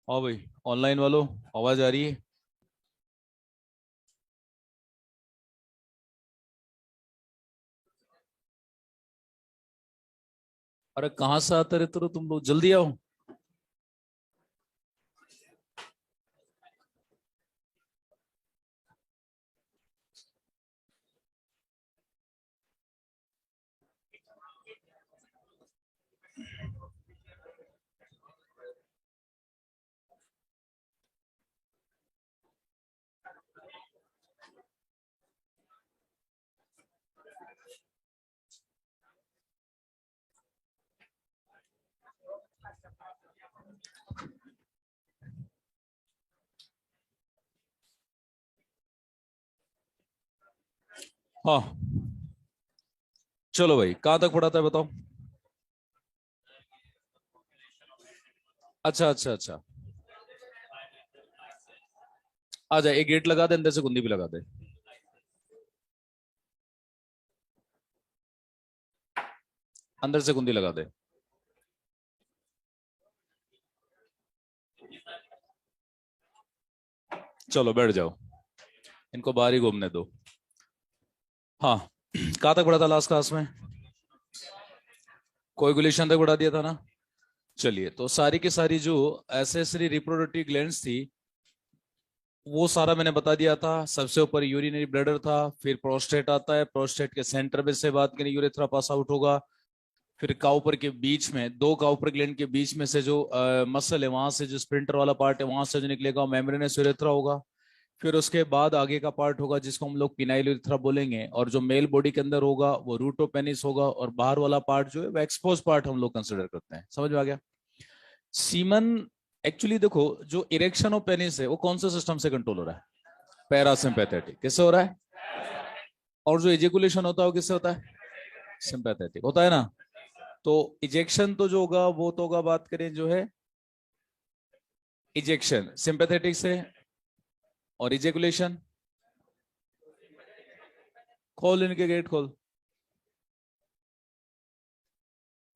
हाँ भाई, ऑनलाइन वालों, आवाज आ रही है? अरे कहाँ से आते रहते हो तुम लोग, जल्दी आओ। हाँ, चलो भाई, कहाँ तक पढ़ा था बताओ। अच्छा अच्छा अच्छा। आ जा, एक गेट लगा दे, अंदर से कुंडी भी लगा दे। अंदर से कुंडी लगा दे। चलो बैठ जाओ, इनको बाहर ही घूमने दो। हाँ, कहाँ तक पढ़ा था लास्ट क्लास में? कोएगुलेशन तक पढ़ा दिया था ना। चलिए, तो सारी की सारी जो एसेसरी रिप्रोडक्टिव ग्लैंड्स थी, वो सारा मैंने बता दिया था। सबसे ऊपर यूरिनरी ब्लैडर था, फिर प्रोस्टेट आता है, प्रोस्टेट के सेंटर में से बात करें यूरेथ्रा पास आउट होगा। फिर काउपर के बीच में, दो काउपर ग्लैंड के बीच में से जो मसल है, वहां से जो स्प्रिंटर वाला पार्ट है, वहां से जो निकलेगा मेम्ब्रेनस यूरेथ्रा होगा। फिर उसके बाद आगे का पार्ट होगा जिसको हम लोग पिनाइल यूरेथ्रा बोलेंगे, और जो मेल बॉडी के अंदर होगा वो रूट ऑफ पेनिस होगा, और बाहर वाला पार्ट जो है वो एक्सपोज पार्ट हम लोग कंसिडर करते हैं। समझ में आ गया? सीमन, एक्चुअली देखो, जो इरेक्शन ऑफ पेनिस है वो कौन से सिस्टम से कंट्रोल हो रहा है? पैरासिम्पैथेटिक। किससे हो रहा है? और जो इजेकुलेशन होता है वो किससे होता है? सिंपैथेटिक होता है ना। तो इजेक्शन तो जो होगा वो तो होगा, बात करें जो है इजेक्शन सिंपैथेटिक से, और इजेकुलेशन। खोल इनके गेट खोल,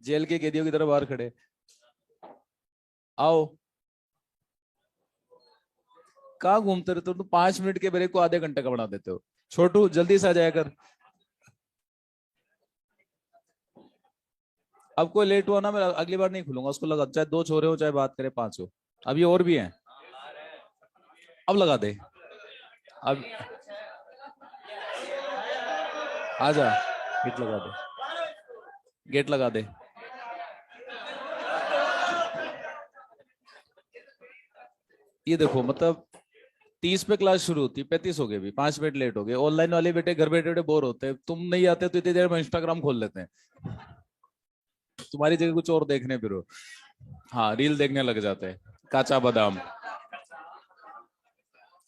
जेल के कैदियों की तरह बाहर खड़े। आओ। कहाँ घूमते रहते हो तुम? 5 मिनट के ब्रेक को आधे घंटे का बना देते हो। छोटू जल्दी से आ जाया कर। अब कोई लेट हुआ ना, मैं अगली बार नहीं खुलूंगा उसको, लगा चाहे दो छोरे हो चाहे बात करे पांच हो। अभी और भी हैं। अब लगा दे। अब आ जा, गेट लगा दे, गेट लगा दे। ये देखो, मतलब 30 पे क्लास शुरू होती, 35 हो गए, भी 5 मिनट लेट हो गए। ऑनलाइन वाले बेटे घर बैठे बैठे बोर होते हैं, तुम नहीं आते तो इतनी देर में इंस्टाग्राम खोल लेते हैं। तुम्हारी जगह कुछ और देखने फिर। हाँ, रील देखने लग जाते हैं। काचा बादाम।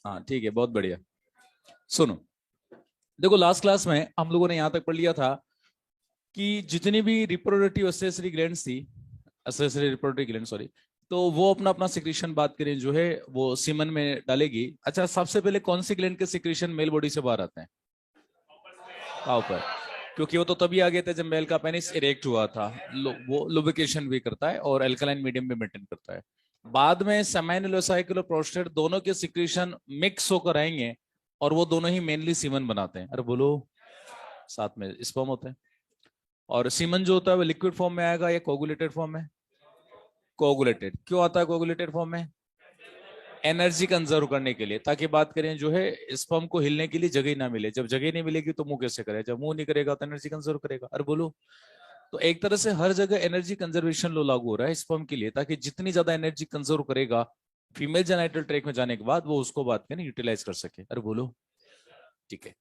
हाँ ठीक है, बहुत बढ़िया। सुनो, देखो लास्ट क्लास में हम लोगों ने यहाँ तक पढ़ लिया था कि जितनी भी रिप्रोडक्टिव एसेसरी ग्लैंड्स थी, एसेसरी रिप्रोडक्टिव ग्लैंड सॉरी, तो वो अपना अपना सिक्रीशन बात करें जो है वो सीमन में डालेगी। अच्छा, सबसे पहले कौन सी ग्लैंड के सिक्रीशन मेल बॉडी से बाहर आते हैं? ऊपर। क्योंकि वो तो तभी आ गए थे जब मेल का पेनिस इरेक्ट हुआ था। वो लुब्रिकेशन भी करता है और एल्कलाइन मीडियम भी मेंटेन करता है। बाद में सेमाइनल वेसाइकल और प्रोस्टेट दोनों के सिक्रीशन मिक्स होकर आएंगे, और वो दोनों ही मेनली सीमन बनाते हैं। अरे बोलो, साथ में स्पर्म होते हैं। और सीमन जो होता है वो लिक्विड फॉर्म में आएगा या कोगुलेटेड फॉर्म में? कोगुलेटेड। क्यों आता है कोगुलेटेड फॉर्म में? एनर्जी कंजर्व करने के लिए, ताकि बात करें जो है स्पर्म को हिलने के लिए जगह ही ना मिले। जब जगह नहीं मिलेगी तो मुंह कैसे करे? जब मुंह नहीं करेगा तो एनर्जी कंजर्व करेगा। अरे बोलो। तो एक तरह से हर जगह एनर्जी कंजर्वेशन लो लागू हो रहा है स्पर्म के लिए, ताकि जितनी ज्यादा एनर्जी कंजर्व करेगा फीमेल जेनाइटल ट्रैक में जाने के बाद, वो उसको बात करें यूटिलाइज कर सके। अरे बोलो। ठीक है।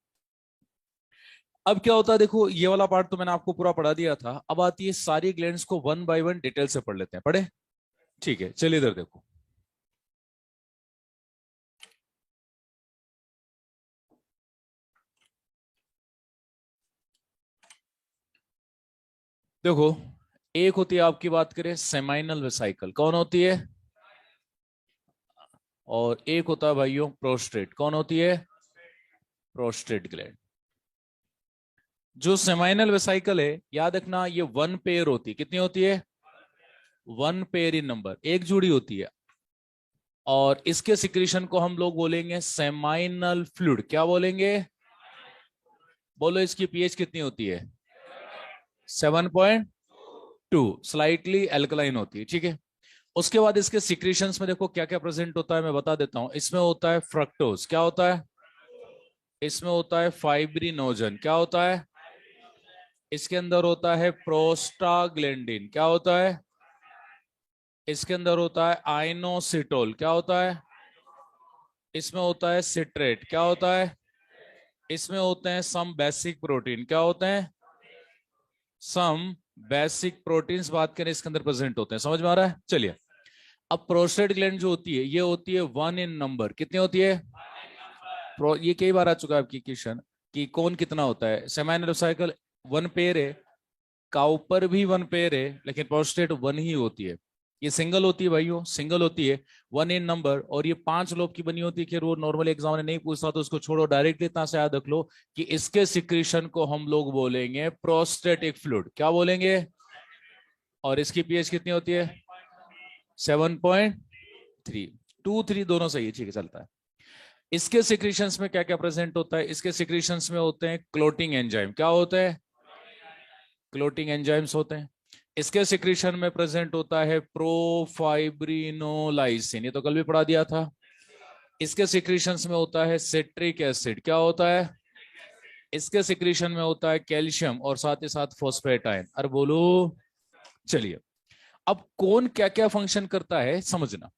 अब क्या होता है, देखो ये वाला पार्ट तो मैंने आपको पूरा पढ़ा दिया था। अब आती है सारी ग्लैंड्स को वन बाय वन डिटेल से पढ़ लेते हैं। पढ़े? ठीक है, चलिए इधर देखो। देखो, एक होती है आपकी, बात करें सेमाइनल वेसाइकल, कौन होती है? और एक होता है भाइयों प्रोस्टेट, कौन होती है? Prostate gland. जो सेमाइनल वेसाइकल है, याद रखना, ये वन पेयर होती है। कितनी होती है? वन पेयर इन नंबर, एक जोड़ी होती है। और इसके सिक्रीशन को हम लोग बोलेंगे सेमाइनल फ्लूइड। क्या बोलेंगे? बोलो इसकी पीएच कितनी होती है? 7.2, स्लाइटली एल्कलाइन होती है, ठीक है। उसके बाद इसके सिक्रीशंस में देखो क्या क्या प्रेजेंट होता है, मैं बता देता हूं। इसमें होता है फ्रक्टोज। क्या होता है? इसमें होता है फाइब्रिनोजन। क्या होता है? इसके अंदर होता है प्रोस्टाग्लैंडिन। क्या होता है? इसके अंदर होता है आइनोसिटोल। क्या होता है? इसमें होता है सिट्रेट। क्या होता है? इसमें होते हैं सम बेसिक प्रोटीन। क्या होते हैं? सम बेसिक प्रोटीन्स बात करें इसके अंदर प्रेजेंट होते हैं। समझ में आ रहा है? चलिए, अब प्रोस्टेट ग्लैंड जो होती है ये होती है 1 इन नंबर। कितनी होती है? ये कई बार आ चुका है आपकी क्वेश्चन कि कौन कितना होता है। सेमाइनल साइकिल 1 पेयर है, काउपर भी 1 पेयर है, लेकिन प्रोस्टेट 1 ही होती है। ये सिंगल होती है भाइयों, सिंगल होती है, 1 इन नंबर, और ये 5 लोब की बनी होती है। कि वो नॉर्मल एग्जाम में नहीं पूछता तो उसको छोड़ो, डायरेक्टली इतना से याद रख लो कि इसके सिक्रीशन को हम लोग बोलेंगे प्रोस्टेटिक फ्लूइड। क्या बोलेंगे? और इसकी पीएच कितनी होती है? 7.3, 2 3 दोनों सही है, ठीक है, चलता है। इसके सिक्रीशंस में क्या क्या प्रेजेंट होता है? इसके सिक्रीशंस में होते हैं क्लोटिंग एंजाइम। क्या होते हैं? क्लोटिंग एंजाइम्स होते हैं। इसके सिक्रीशन में प्रेजेंट होता है प्रोफाइब्रिनोलाइसिन, ये तो कल भी पढ़ा दिया था। इसके सिक्रीशंस में होता है सिट्रिक एसिड। क्या होता है? इसके सिक्रीशन में होता है कैल्शियम और साथ ही साथ फॉस्फेट आयन। अरे बोलो। चलिए, अब कौन क्या क्या फंक्शन करता है समझना।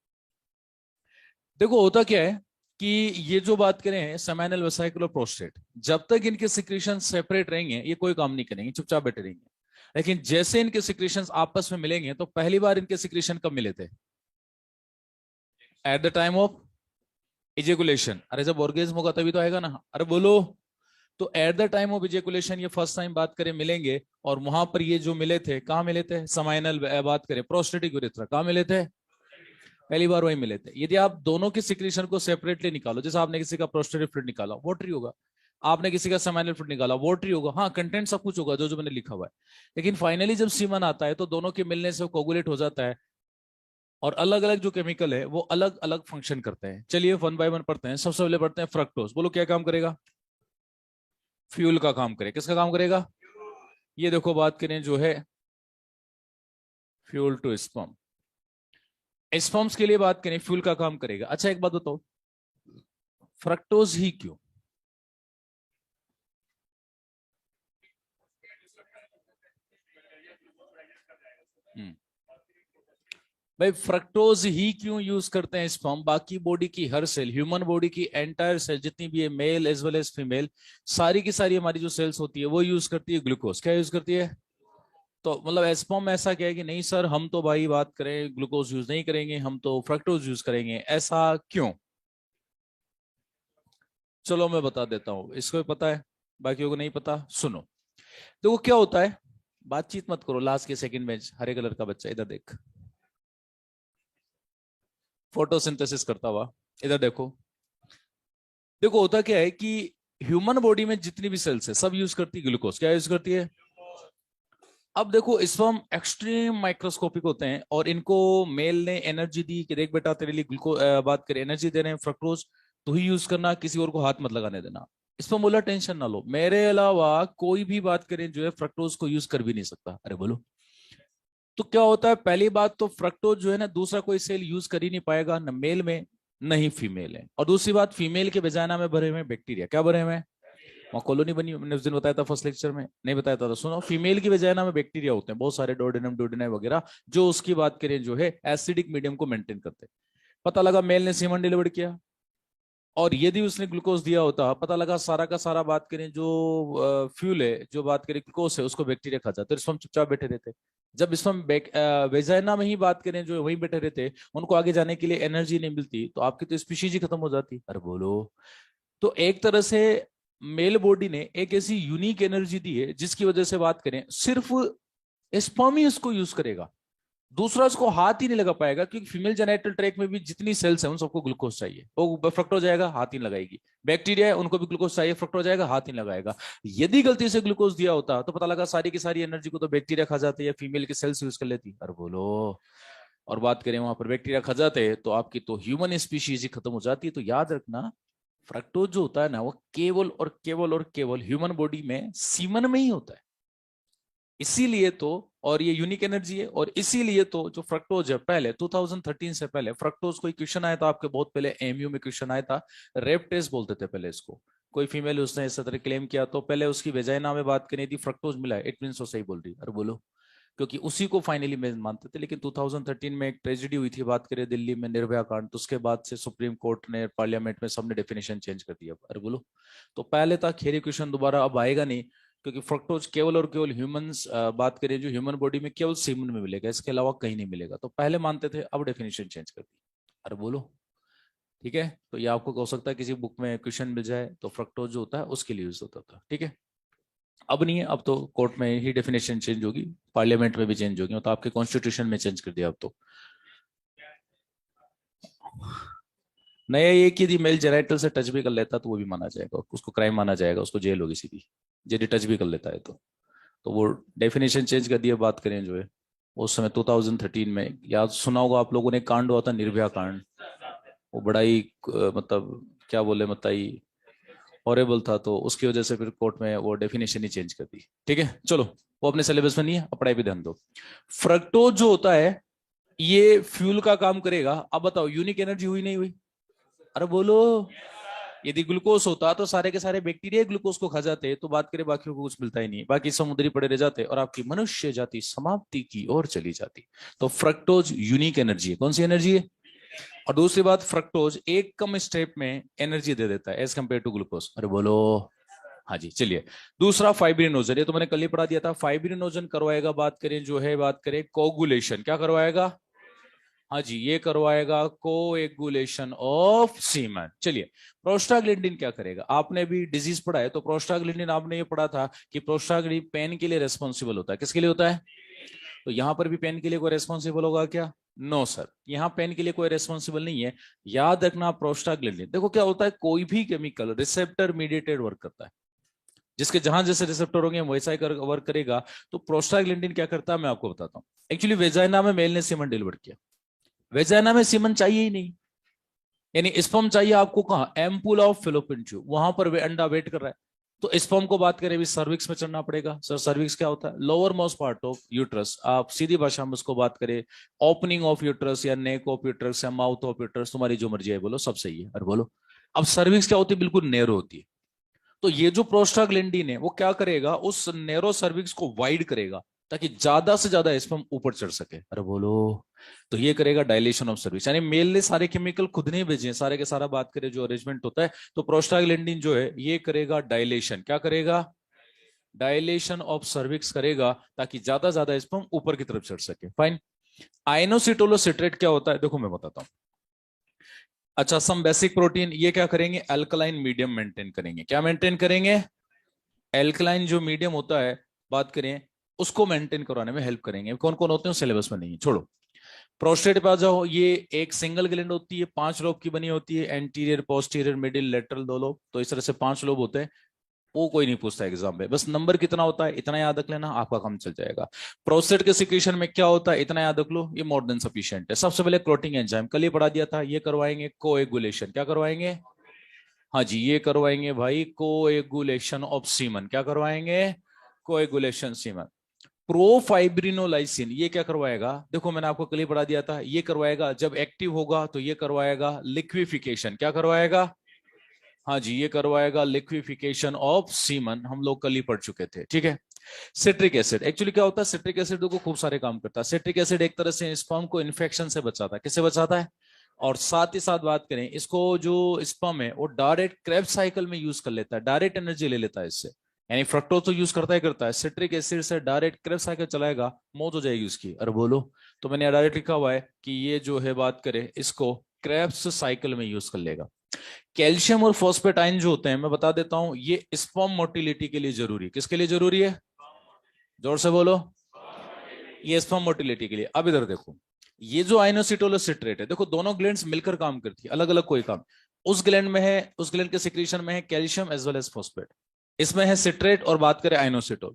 देखो होता क्या है कि ये जो बात करें सेमाइनल वेसिकल और प्रोस्टेट, जब तक इनके सिक्रीशन सेपरेट रहेंगे ये कोई काम नहीं करेंगे, चुपचाप बैठे रहेंगे। लेकिन जैसे इनके सिक्रीशंस आपस में मिलेंगे, तो पहली बार इनके सिक्रीशन कब मिले थे? At the time of ejaculation. अरे जब ऑर्गेज्म होगा तभी तो आएगा ना। अरे बोलो। तो at the time of ejaculation ये फर्स्ट टाइम बात करें मिलेंगे, और वहां पर ये जो मिले थे कहाँ मिले थे? समाइनल बात करें प्रोस्टेटिक यूरेथ्रा, कहाँ मिले थे? पहली बार वही मिले थे। यदि आप दोनों के सिक्रीशन को सेपरेटली निकालो, जैसे आपने किसी का प्रोस्टेटिक फ्लूइड निकाला, वाटरी होगा। आपने किसी का समाइनल फ्लूइड निकाला, वाटरी होगा। हाँ, कंटेंट सब कुछ होगा जो जो मैंने लिखा हुआ है। लेकिन फाइनली जब सीमन आता है तो दोनों के मिलने से कोगुलेट हो जाता है, और अलग अलग जो केमिकल है वो अलग अलग फंक्शन करते हैं। चलिए वन बाय वन पढ़ते हैं। सबसे पहले पढ़ते हैं फ्रक्टोज। बोलो क्या काम करेगा? फ्यूल का काम करेगा। किसका काम करेगा? ये देखो बात करें जो है फ्यूल टू स्पर्म, स्पर्म्स के लिए बात करें फ्यूल का काम करेगा। अच्छा एक बात बताओ, फ्रक्टोज ही क्यों? हम्म भाई, फ्रक्टोज ही क्यों यूज करते हैं स्पर्म? बाकी बॉडी की हर सेल, ह्यूमन बॉडी की एंटायर सेल जितनी भी है, male as well as female, सारी की सारी हमारी जो सेल्स होती है वो यूज करती है ग्लूकोज। क्या यूज करती है? तो मतलब स्पर्म में ऐसा क्या है कि नहीं सर हम तो भाई बात करें ग्लूकोज यूज नहीं करेंगे, हम तो फ्रक्टोज यूज करेंगे, ऐसा क्यों? चलो मैं बता देता हूँ, इसको भी पता है, बाकियों को नहीं पता। सुनो, देखो क्या होता है, बातचीत मत करो। लास्ट के सेकंड बेंच हरे कलर का बच्चा, इधर देख, फोटोसिंथेसिस करता हुआ, इधर देखो। देखो होता क्या है कि ह्यूमन बॉडी में जितनी भी सेल्स है सब यूज करती है ग्लूकोज। क्या यूज करती है? अब देखो स्पर्म एक्सट्रीम माइक्रोस्कोपिक होते हैं, और इनको मेल ने एनर्जी दी कि देख बेटा तेरे लिए ग्लूको बात करें एनर्जी दे रहे हैं फ्रक्टोज, तो ही यूज करना, किसी और को हाथ मत लगाने देना। इसमें बोला टेंशन ना लो, मेरे अलावा कोई भी बात करें जो है फ्रक्टोज को यूज कर भी नहीं सकता। अरे बोलो। तो क्या होता है, पहली बात तो फ्रक्टोज जो है ना दूसरा कोई सेल यूज कर ही नहीं पाएगा, न मेल में नहीं फीमेल है। और दूसरी बात, फीमेल के वेजाइना में भरे हुए बैक्टीरिया। क्या भरे हुए हैं? वहाँ कॉलोनी बनी, मैंने उस दिन बताया था फर्स्ट लेक्चर में, नहीं बताया था तो सुनो। फीमेल की वेजाइना में बैक्टीरिया होते हैं बहुत सारे, डोडेनम डोडेनाई वगैरह, जो उसकी बात करें जो है एसिडिक मीडियम को मेंटेन करते हैं। पता लगा मेल ने सीमन डिलीवर किया, और यदि उसने ग्लूकोज दिया होता, पता लगा सारा का सारा बात करें जो फ्यूल है, जो बात करें ग्लूकोज है, उसको बैक्टीरिया खा जाते, तो हम चुपचाप बैठे रहते। जब इसमें वेजाइना में ही बात करें जो वहीं बैठे रहते, उनको आगे जाने के लिए एनर्जी नहीं मिलती, तो आपकी तो स्पीशीज ही खत्म हो जाती। अरे बोलो। तो एक तरह से मेल बॉडी ने एक ऐसी यूनिक एनर्जी दी है जिसकी वजह से बात करें सिर्फ स्पर्म ही उसको यूज करेगा, दूसरा उसको हाथ ही नहीं लगा पाएगा, क्योंकि फीमेल जेनेटल ट्रैक में भी जितनी सेल्स है उन सबको ग्लूकोज चाहिए, वो फ्रक्टोज जाएगा हाथ ही नहीं लगाएगी। बैक्टीरिया है उनको भी ग्लूकोज चाहिए, फ्रक्टोज जाएगा हाथ ही नहीं लगाएगा। यदि गलती से ग्लूकोज दिया होता तो पता लगा सारी की सारी एनर्जी को तो बैक्टीरिया खा जाती है, फीमेल की सेल्स यूज कर लेती। अरे बोलो। और बात करें वहां पर बैक्टीरिया खा जाते हैं तो आपकी तो ह्यूमन स्पीशीज ही खत्म हो जाती है। तो याद रखना फ्रक्टोज जो होता है ना वो केवल और केवल ह्यूमन बॉडी में सीमन में ही होता है। इसीलिए तो, और ये यूनिक एनर्जी है, और इसीलिए तो जो फ्रक्टोज है, पहले 2013 से पहले फ्रक्टोज कोई क्वेश्चन आया था आपके, बहुत पहले एमयू में क्वेश्चन आया था, रेप टेस्ट बोलते थे पहले इसको। कोई फीमेल उसने इस तरह क्लेम किया तो पहले उसकी वेजाइना में बात करनी थी, फ्रक्टोज मिला, इट मीन वो सही बोल रही। अरे बोलो, क्योंकि उसी को फाइनली मैं मानते थे। लेकिन 2013 में एक ट्रेजेडी हुई थी, बात करें दिल्ली में निर्भया कांड, तो उसके बाद से सुप्रीम कोर्ट ने, पार्लियामेंट में सबने डेफिनेशन चेंज कर दिया। अरे बोलो, तो पहले था खेरी क्वेश्चन दोबारा अब आएगा नहीं, क्योंकि फ्रक्टोज केवल और केवल ह्यूमंस, बात करें जो ह्यूमन बॉडी में केवल सीमन में मिलेगा, इसके अलावा कहीं नहीं मिलेगा। तो पहले मानते थे, अब डेफिनेशन चेंज कर दी। अरे बोलो, ठीक है। तो ये आपको हो सकता है किसी बुक में क्वेश्चन मिल जाए, तो फ्रक्टोज जो होता है उसके लिए यूज होता था, ठीक है। अब नहीं है, अब तो कोर्ट में ही डेफिनेशन चेंज होगी, पार्लियामेंट में भी चेंज होगी, तो आपके कॉन्स्टिट्यूशन में चेंज कर दिया अब तो। नया ये कि यदि मेल जेनिटल से टच भी कर लेता तो वो भी माना जाएगा, उसको क्राइम माना जाएगा, उसको जेल होगी सीधी, यदि टच भी कर लेता है तो वो डेफिनेशन चेंज कर दिया। बात करें जो है उस समय 2013 में, याद सुना होगा आप लोगों ने, कांड हुआ था निर्भया कांड, वो बड़ा ही मतलब क्या बोले, मतलब हॉरेबल था। तो उसकी वजह से फिर कोर्ट में वो डेफिनेशन ही चेंज कर दी, ठीक है। चलो, वो अपने सिलेबस में नहीं है, पढ़ाई पे ध्यान दो। फ्रक्टोज जो होता है ये फ्यूल का काम करेगा। अब बताओ, यूनिक एनर्जी हुई नहीं हुई? अरे बोलो, यदि ग्लूकोज होता तो सारे के सारे बैक्टीरिया ग्लूकोज को खा जाते, तो बात करें बाकियों को कुछ मिलता ही नहीं, बाकी समुद्री पड़े रह जाते और आपकी मनुष्य जाति समाप्ति की ओर चली जाती। तो फ्रक्टोज यूनिक एनर्जी है। कौन सी एनर्जी है? और दूसरी बात, फ्रक्टोज एक कम स्टेप में एनर्जी दे देता है एज कंपेयर टू ग्लूकोज। अरे बोलो, हाँ जी। चलिए, दूसरा फाइब्रिनोजन, ये तो मैंने कल ही पढ़ा दिया था। फाइब्रिनोजन करवाएगा, बात करें जो है, बात करें कोगुलेशन, क्या करवाएगा? हाँ जी, ये करवाएगा कोएगुलेशन ऑफ सीमन। चलिए, प्रोस्टाग्लैंडिन क्या करेगा? आपने भी डिजीज पढ़ा है, तो प्रोस्टाग्लैंडिन आपने ये पढ़ा था कि प्रोस्टाग्लैंडिन पेन के लिए रेस्पॉन्सिबल होता है। किसके लिए होता है? तो यहां पर भी पेन के लिए कोई रेस्पॉन्सिबल होगा क्या? नो सर, यहाँ पेन के लिए कोई रेस्पॉन्सिबल नहीं है। याद रखना, प्रोस्टाग्लैंडिन, देखो क्या होता है, कोई भी केमिकल रिसेप्टर मीडिएटेड वर्क करता है, जिसके जहां जैसे रिसेप्टर होंगे वैसा ही वर्क करेगा। तो प्रोस्टाग्लैंडिन क्या करता है मैं आपको बताता हूँ। एक्चुअली वेजाइना में मेल ने सीमन डिलीवर किया, वेजाइना में सीमन चाहिए ही नहीं, यानी स्पर्म चाहिए आपको कहाँ? एम्पुल ऑफ फिलोपियन ट्यूब, वहां पर वे अंडा वेट कर रहा है। तो स्पर्म को बात करें भी सर्विक्स में चढ़ना पड़ेगा। सर सर्विक्स क्या होता है? Lower most part of uterus. आप सीधी भाषा में उसको बात करें, ओपनिंग ऑफ यूट्रस या नेक ऑफ यूट्रस या माउथ ऑफ यूट्रस, तुम्हारी जो मर्जी है बोलो, सब सही है। और बोलो, अब सर्विक्स क्या होती है? बिल्कुल नैरो होती है। तो ये जो प्रोस्टाग्लैंडिन है वो क्या करेगा? उस नैरो सर्विक्स को वाइड करेगा ताकि ज्यादा से ज्यादा स्पर्म ऊपर चढ़ सके। अरे बोलो, तो ये करेगा डायलेशन ऑफ सर्विक्स, यानी मेल ने सारे केमिकल खुद नहीं भेजे, सारे के सारा बात करें जो अरेंजमेंट होता है, तो प्रोस्टाग्लैंडिन जो है ये करेगा डायलेशन। क्या करेगा? डायलेशन ऑफ सर्विक्स करेगा ताकि ज्यादा स्पर्म ऊपर की तरफ चढ़ सके। फाइन। आइनोसिटोलोसिट्रेट क्या होता है? देखो मैं बताता हूं। अच्छा, सम बेसिक प्रोटीन, ये क्या करेंगे? अल्कलाइन मीडियम मेंटेन करेंगे। क्या मेंटेन करेंगे? एल्कलाइन जो मीडियम होता है, बात करें उसको मेंटेन करवाने में हेल्प करेंगे। कौन कौन होते हैं सिलेबस में नहीं है, छोड़ो। प्रोस्टेट पे आ जाओ, ये एक सिंगल ग्लैंड होती है, 5 लोब की बनी होती है, anterior, posterior, middle, lateral 2 lobe, तो इस तरह से 5 लोब होते हैं। वो कोई नहीं पूछता एग्जाम में, बस नंबर कितना होता है इतना याद रख लेना, आपका काम चल जाएगा। प्रोस्टेट के सिक्रीशन में क्या होता है इतना याद रख लो, ये मोर देन सफिशिएंट है। सबसे पहले क्लोटिंग एंजाइम, कल ही पढ़ा दिया था, ये करवाएंगे कोएगुलेशन। क्या करवाएंगे? हाँ जी, ये करवाएंगे भाई कोएगुलेशन ऑफ सीमन। क्या करवाएंगे? Coagulation semen. प्रोफाइब्रिनोलाइसिन, ये क्या करवाएगा? देखो मैंने आपको कल ही पढ़ा दिया था, ये करवाएगा जब एक्टिव होगा तो ये करवाएगा लिक्विफिकेशन। क्या करवाएगा? हाँ जी, ये करवाएगा लिक्विफिकेशन ऑफ सीमन, हम लोग कल ही पढ़ चुके थे, ठीक है। सिट्रिक एसिड, एक्चुअली क्या होता है, सिट्रिक एसिड को खूब सारे काम करता है। सिट्रिक एसिड एक तरह से स्पर्म को इन्फेक्शन से बचाता है। किससे बचाता है? और साथ ही साथ बात करें, इसको जो स्पर्म है वो डायरेक्ट क्रेब्स साइकिल में यूज कर लेता है, डायरेक्ट एनर्जी ले लेता है इससे। यानी फ्रक्टोज तो यूज करता ही करता है, सिट्रिक एसिड से डायरेक्ट क्रेब्स साइकिल चलाएगा, मौत हो जाएगी उसकी। अरे बोलो, तो मैंने डायरेक्ट लिखा हुआ है कि ये जो है बात करें इसको क्रेब्स साइकिल में यूज कर लेगा। कैल्शियम और फॉस्फेटाइन जो होते हैं, मैं बता देता हूं, ये स्पर्म मोटिलिटी के लिए जरूरी है। किसके लिए जरूरी है? जोर से बोलो। ये स्पर्म मोटिलिटी के लिए। अब इधर देखो, ये जो आइनोसिटोलोसिट्रेट है, देखो दोनों ग्लैंड्स मिलकर काम करती है, अलग अलग कोई काम। उस ग्लैंड में है, उस ग्लैंड के सिक्रीशन में है calcium as well as phosphate, इसमें है सिट्रेट, और बात करें आइनोसिटोल।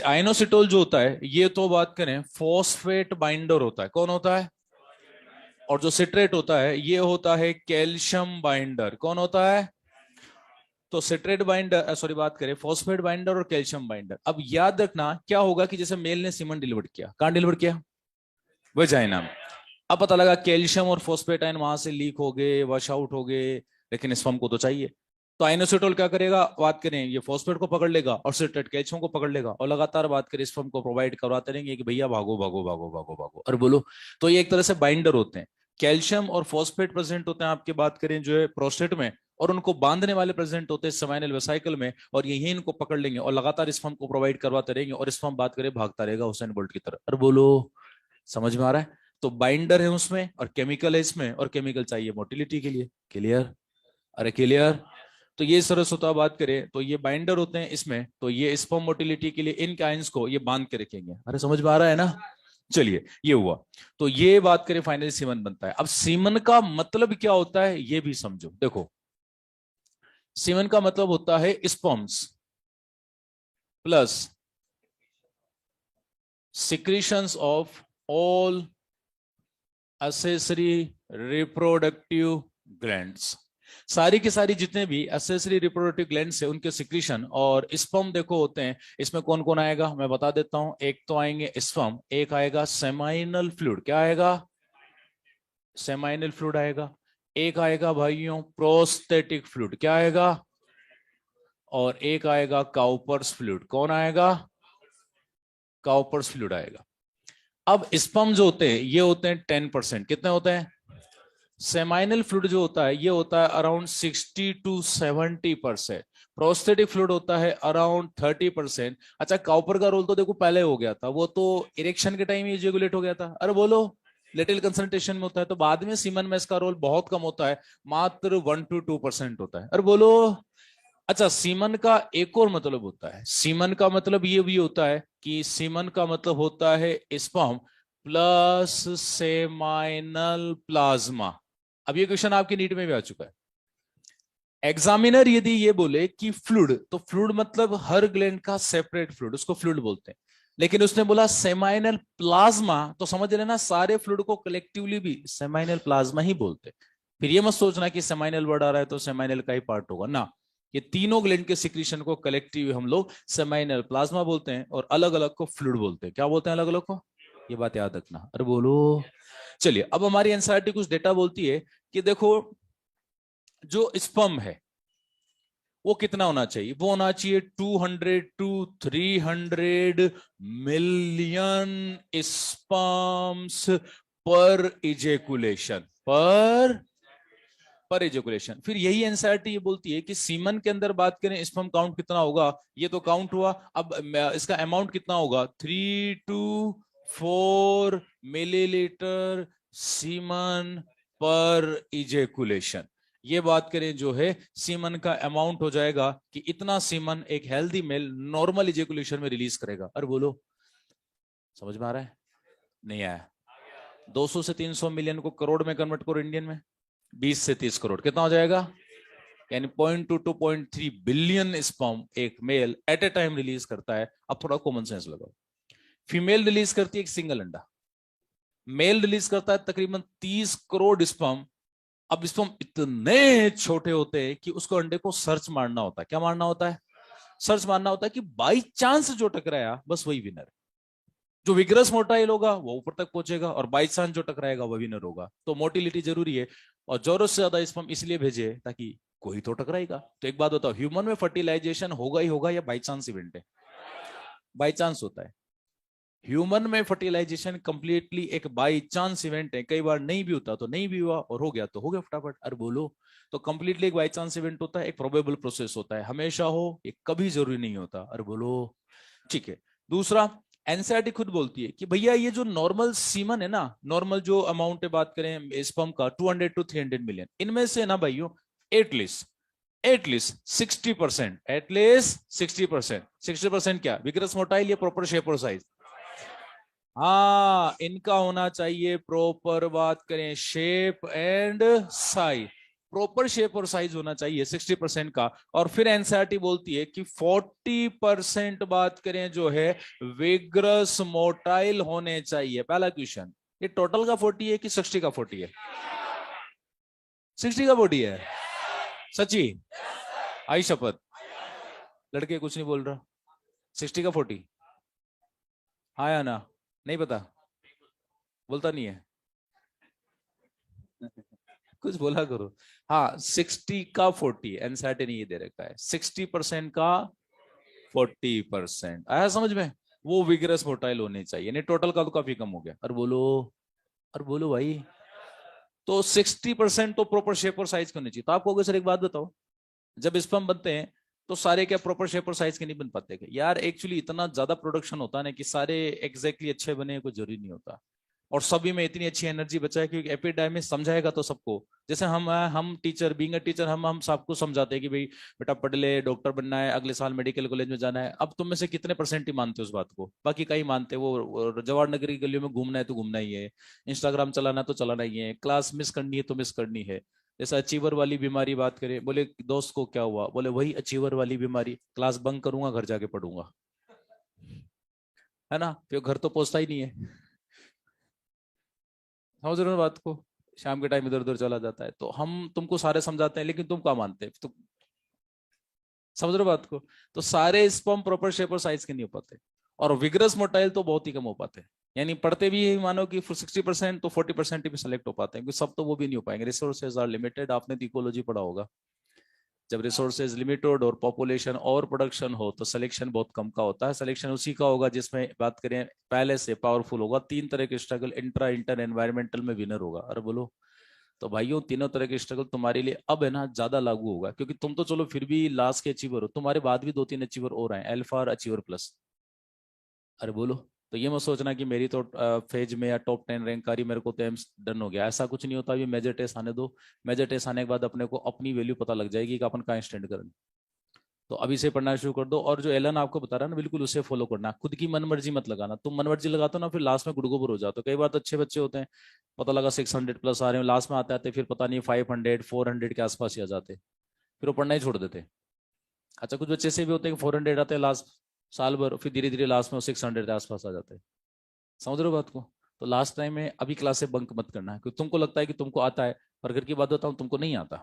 आइनोसिटोल जो होता है ये तो बात करें फॉस्फेट बाइंडर होता है। कौन होता है? और जो सिट्रेट होता है ये होता है कैल्शियम बाइंडर। कौन होता है? तो सिट्रेट बाइंडर, सॉरी बात करें फॉस्फेट बाइंडर और कैल्शियम बाइंडर। अब याद रखना क्या होगा कि जैसे मेल ने सीमन डिलीवर किया, कहां डिलीवर किया? वजाइना में। अब पता लगा कैल्शियम और फॉस्फेट आयन वहां से लीक हो गए, वॉश आउट हो गए, लेकिन स्पर्म को तो चाहिए। तो आइनोसिटोल क्या करेगा? बात करें ये फॉस्फेट को पकड़ लेगा और सिट्रेट कैल्शियम को पकड़ लेगा, और लगातार बात करें स्पर्म को प्रोवाइड करवाते रहेंगे कि भैया भागो भागो भागो भागो भागो, और बोलो। तो ये एक तरह से बाइंडर होते हैं। कैल्शियम और फॉस्फेट प्रेजेंट होते हैं आपकी बात करें जो है प्रोस्टेट में, और उनको बांधने वाले प्रेजेंट होते हैं सेमाइनल वेसाइकल में, और यही इनको पकड़ लेंगे और लगातार स्पर्म को प्रोवाइड करवाते रहेंगे, और स्पर्म बात करें भागता रहेगा हुसैन बोल्ट की तरह। और बोलो, समझ में आ रहा है? तो बाइंडर है उसमें और केमिकल है इसमें, और केमिकल चाहिए मोटिलिटी के लिए। क्लियर? अरे क्लियर? तो ये सरस होता बात करें तो ये बाइंडर होते हैं इसमें, तो ये स्पर्म मोटिलिटी के लिए इन आयंस को ये बांध के रखेंगे। अरे समझ में आ रहा है ना? चलिए ये हुआ। तो ये बात करें फाइनली सीमन बनता है। अब सीमन का मतलब क्या होता है ये भी समझो। देखो, सीमन का मतलब होता है sperms plus secretions of all accessory reproductive glands. सारी की सारी जितने भी एसेसरी रिप्रोडक्टिव ग्लैंड्स है उनके सिक्रीशन और स्पर्म देखो होते हैं। इसमें कौन कौन आएगा मैं बता देता हूं। एक तो आएंगे स्पर्म, एक आएगा सेमाइनल फ्लूइड। क्या आएगा? सेमाइनल फ्लूइड आएगा। एक आएगा भाइयों प्रोस्थेटिक फ्लूइड। क्या आएगा? और एक आएगा काउपर्स फ्लूइड। कौन आएगा? काउपर्स फ्लूइड आएगा। अब स्पर्म जो होते हैं ये होते हैं 10%। कितने होते हैं? सेमाइनल फ्लूइड जो होता है ये होता है अराउंड 60 to 70%। प्रोस्थेटिक फ्लूइड होता है अराउंड 30%। अच्छा, काउपर का रोल तो देखो पहले हो गया था, वो तो इरेक्शन के टाइम इजेगुलेट हो गया था। अरे बोलो, लिटिल कंसंट्रेशन में होता है, तो बाद में सीमन में इसका रोल बहुत कम होता है, मात्र 1 to 2% होता है। अरे बोलो। अच्छा, सीमन का एक और मतलब होता है। सीमन का मतलब ये भी होता है कि सीमन का मतलब होता है स्पर्म प्लस सेमाइनल प्लाज्मा। अब ये क्वेश्चन आपके नीट में भी आ चुका है। एग्जामिनर यदि ये बोले कि फ्लूइड, तो फ्लूइड मतलब हर ग्लैंड का सेपरेट फ्लूइड, उसको फ्लूइड बोलते हैं। लेकिन उसने बोला सेमाइनल प्लाज्मा, तो समझ लेना सारे फ्लूइड को कलेक्टिवली भी सेमाइनल प्लाज्मा ही बोलते हैं। फिर ये मत सोचना कि सेमाइनल वर्ड आ रहा है तो सेमाइनल का ही पार्ट होगा ना। ये तीनों ग्लैंड के सिक्रीशन को कलेक्टिव हम लोग सेमाइनल प्लाज्मा बोलते हैं, और अलग अलग को फ्लूइड बोलते हैं। क्या बोलते हैं अलग अलग को? ये बात याद रखना। अरे बोलो। चलिए, अब हमारी एनसीईआरटी कुछ डेटा बोलती है कि देखो जो स्पर्म है वो कितना होना चाहिए? वो होना चाहिए 200 to 300 मिलियन स्पर्म्स पर इजेकुलेशन। पर इजेकुलेशन। फिर यही एनसीईआरटी ये बोलती है कि सीमन के अंदर बात करें स्पर्म काउंट कितना होगा, ये तो काउंट हुआ। अब इसका अमाउंट कितना होगा? 3 to 4 मिलीलीटर सीमन पर इजेकुलेशन। ये बात करें जो है सीमन का अमाउंट हो जाएगा कि इतना सीमन एक हेल्दी मेल नॉर्मल इजेकुलेशन में रिलीज करेगा। अरे बोलो, समझ में आ रहा है? नहीं आया? 200 से 300 मिलियन को करोड़ में कन्वर्ट करो इंडियन में, 20 से 30 करोड़ कितना हो जाएगा? यानी 0.2 to 0.3 बिलियन स्पर्म एक male at a time release करता है। अब थोड़ा कॉमन सेंस लगाओ। फीमेल रिलीज करती है एक सिंगल अंडा, मेल रिलीज करता है तकरीबन 30 करोड़ स्पर्म। अब स्पर्म इतने छोटे होते हैं कि उसको अंडे को सर्च मारना होता है। क्या मारना होता है? सर्च मारना होता है कि बाई चांस जो टकराया बस वही विनर है। जो विग्रस मोटाइल होगा वो ऊपर तक पहुंचेगा, और बाई चांस जो टकराएगा वो विनर होगा। तो मोटिलिटी जरूरी है, और जरूरत से ज्यादा स्पर्म इसलिए भेजे ताकि कोई तो टकराएगा। तो एक बात बताओ, ह्यूमन में फर्टिलाइजेशन होगा ही होगा या बाई चांस इवेंट है? बाई चांस होता है। ह्यूमन में फर्टिलाइजेशन कंप्लीटली एक बाई चांस इवेंट है। कई बार नहीं भी होता तो नहीं भी हुआ, और हो गया तो हो गया फटाफट। अरे बोलो। तो कंप्लीटली एक बाई चांस इवेंट होता है, एक प्रोबेबल प्रोसेस होता है। हमेशा हो, ये कभी जरूरी नहीं होता। अरे बोलो। ठीक है। दूसरा, एनसीईआरटी खुद बोलती है कि भैया ये जो नॉर्मल सीमन है ना, नॉर्मल जो अमाउंट है बात करें स्पर्म का 200 to 300 मिलियन, इनमें से ना भाइयों एटलीस्ट 60%, एटलीस्ट 60%। 60% क्या? विग्रस मोटाइल या प्रॉपर शेप और साइज? हाँ, इनका होना चाहिए प्रॉपर बात करें shape and size. Proper shape और साइज होना चाहिए 60% का। और फिर एनसीईआरटी बोलती है कि 40% बात करें जो है विग्रस मोटाइल होने चाहिए। पहला क्वेश्चन, ये टोटल का 40 है कि 60 का 40 है? 60 का 40 है। सच्ची? आई शपथ। लड़के कुछ नहीं बोल रहा। 60 का 40? हाँ या ना? नहीं पता? बोलता नहीं है? कुछ बोला करो। हाँ, 60 का 40 एनसीईआरटी ने ये दे रखा है, 60% का 40%। आया समझ में? वो विगरस मोटाइल होनी चाहिए, नहीं टोटल का तो काफी कम हो गया। और बोलो, और बोलो भाई। तो 60% तो प्रॉपर शेप और साइज की होनी चाहिए। तो आपको अगर सर एक बात बताओ, जब स्पर्म बनते हैं तो सारे क्या प्रॉपर शेप और साइज के नहीं बन पाते क्या यार? एक्चुअली इतना ज्यादा प्रोडक्शन होता है ना कि सारे एग्जैक्टली अच्छे बने, कोई जरूरी नहीं होता। और सभी में इतनी अच्छी एनर्जी बचाए, क्योंकि एपिडायमिस समझाएगा तो सबको। जैसे हम टीचर, बीइंग अ टीचर, हम सबको समझाते हैं कि भाई बेटा पढ़ ले, डॉक्टर बनना है, अगले साल मेडिकल कॉलेज में जाना है। अब तुम में से कितने परसेंट ही मानते हो उस बात को? बाकी कई मानते हैं। वो जवाहर नगर की गलियों में घूमना है तो घूमना ही है, इंस्टाग्राम चलाना है तो चलाना ही है, क्लास मिस करनी है तो मिस करनी है। जैसे अचीवर वाली बीमारी बात करें, बोले दोस्त को क्या हुआ, बोले वही अचीवर वाली बीमारी, क्लास बंक करूंगा, घर जाके पढ़ूंगा, है ना? फिर घर तो पहुंचता ही नहीं है। समझ रहे हो बात को? शाम के टाइम इधर उधर चला जाता है। तो हम तुमको सारे समझाते हैं, लेकिन तुम क्या मानते हैं? तो समझ रहे हो बात को? तो सारे स्पर्म प्रॉपर शेप और साइज के नहीं हो पाते, और विग्रस मोटाइल तो बहुत ही कम हो पाते हैं। यानी पढ़ते भी यही मानो कि 60% तो 40% ही सिलेक्ट हो पाते हैं, क्योंकि सब तो वो भी नहीं हो पाएंगे, रिसोर्सेज आर लिमिटेड। आपने तो इकोलॉजी पढ़ा होगा, जब रिसोर्सेज लिमिटेड और पॉपुलेशन और प्रोडक्शन हो तो सिलेक्शन बहुत कम का होता है। सिलेक्शन उसी का होगा जिसमें बात करें पहले से पावरफुल होगा। तीन तरह के स्ट्रगल, इंट्रा, इंटर, एनवायरमेंटल में विनर होगा। अरे बोलो। तो भाइयों तीनों तरह के स्ट्रगल तुम्हारे लिए अब है ना ज्यादा लागू होगा, क्योंकि तुम तो चलो फिर भी लास्ट के अचीवर हो, तुम्हारे बाद भी दो तीन अचीवर और हैं, अल्फा और अचीवर प्लस। अरे बोलो। तो ये मत सोचना कि मेरी तो फेज में या टॉप 10 रैंक आ रही, मेरे को तो एम्स डन हो गया, ऐसा कुछ नहीं होता। अभी मेजर टेस्ट आने दो। मेजर टेस्ट आने के बाद अपने को अपनी वैल्यू पता लग जाएगी कि अपन कहाँ स्टैंड करें। तो अभी से पढ़ना शुरू कर दो, और जो एलन आपको बता रहा है ना, बिल्कुल उसे फॉलो करना। खुद की मन मर्जी मत लगाना। तुम मन मर्जी लगाते हो ना, फिर लास्ट में गुड़गोबर हो जाते हो। कई बार तो अच्छे बच्चे होते हैं, पता लगा 600 प्लस आ रहे हैं, लास्ट में आते आते फिर पता नहीं 500 400 के आसपास ही आ जाते, फिर वो पढ़ना ही छोड़ देते। अच्छा, कुछ बच्चे से भी होते हैं कि 400 आते हैं लास्ट साल भर, फिर धीरे धीरे लास्ट में 600 के आसपास आ जाते हैं। समझ रहे हो बात को? तो लास्ट टाइम में अभी क्लास से बंक मत करना है, क्योंकि तुमको लगता है कि तुमको आता है, पर घर की बात बताऊं, तुमको नहीं आता।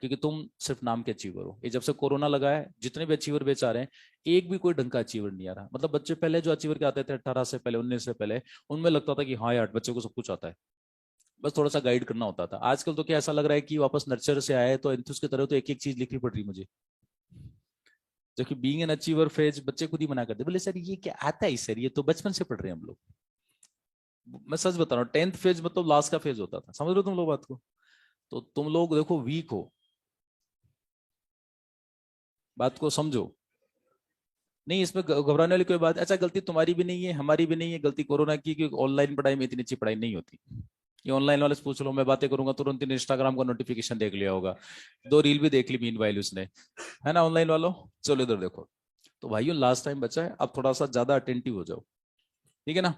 क्योंकि तुम सिर्फ नाम के अचीवर हो। ये जब से कोरोना लगा है, जितने भी अचीवर बेच आ रहे हैं, एक भी कोई ढंग का अचीवर नहीं आ रहा। मतलब बच्चे पहले जो अचीवर के आते थे 18 से पहले, 19 से पहले, उनमें लगता था कि हाँ यार बच्चे को सब कुछ आता है, बस थोड़ा सा गाइड करना होता था। आजकल तो क्या ऐसा लग रहा है कि वापस नर्चर से आया है तो एंथुस की तरह तो एक एक चीज लिखनी पड़ रही मुझे। जबकि बीइंग एन अचीवर फेज बच्चे खुद ही मना करते, बोले सर ये क्या आता है सर, ये तो बचपन से पढ़ रहे हैं हम लोग। मैं सच बता रहा हूँ, 10th फेज मतलब लास्ट का फेज होता था। समझ रहे हो तुम लोग बात को? तो तुम लोग देखो वीक हो, बात को समझो। नहीं, इसमें घबराने वाली कोई बात। अच्छा, गलती तुम्हारी भी नहीं है, हमारी भी नहीं है, गलती कोरोना की, क्योंकि ऑनलाइन पढ़ाई में इतनी अच्छी पढ़ाई नहीं होती। ये ऑनलाइन वाले से पूछ लो, मैं बातें करूंगा तुरंत इंस्टाग्राम का नोटिफिकेशन देख लिया होगा, दो रील भी देख ली मीनवाइल उसने, है ना? ऑनलाइन वालों, चलो इधर देखो। तो भाइयों लास्ट टाइम बचा है, अब थोड़ा सा ज्यादा अटेंटिव हो जाओ, ठीक है ना?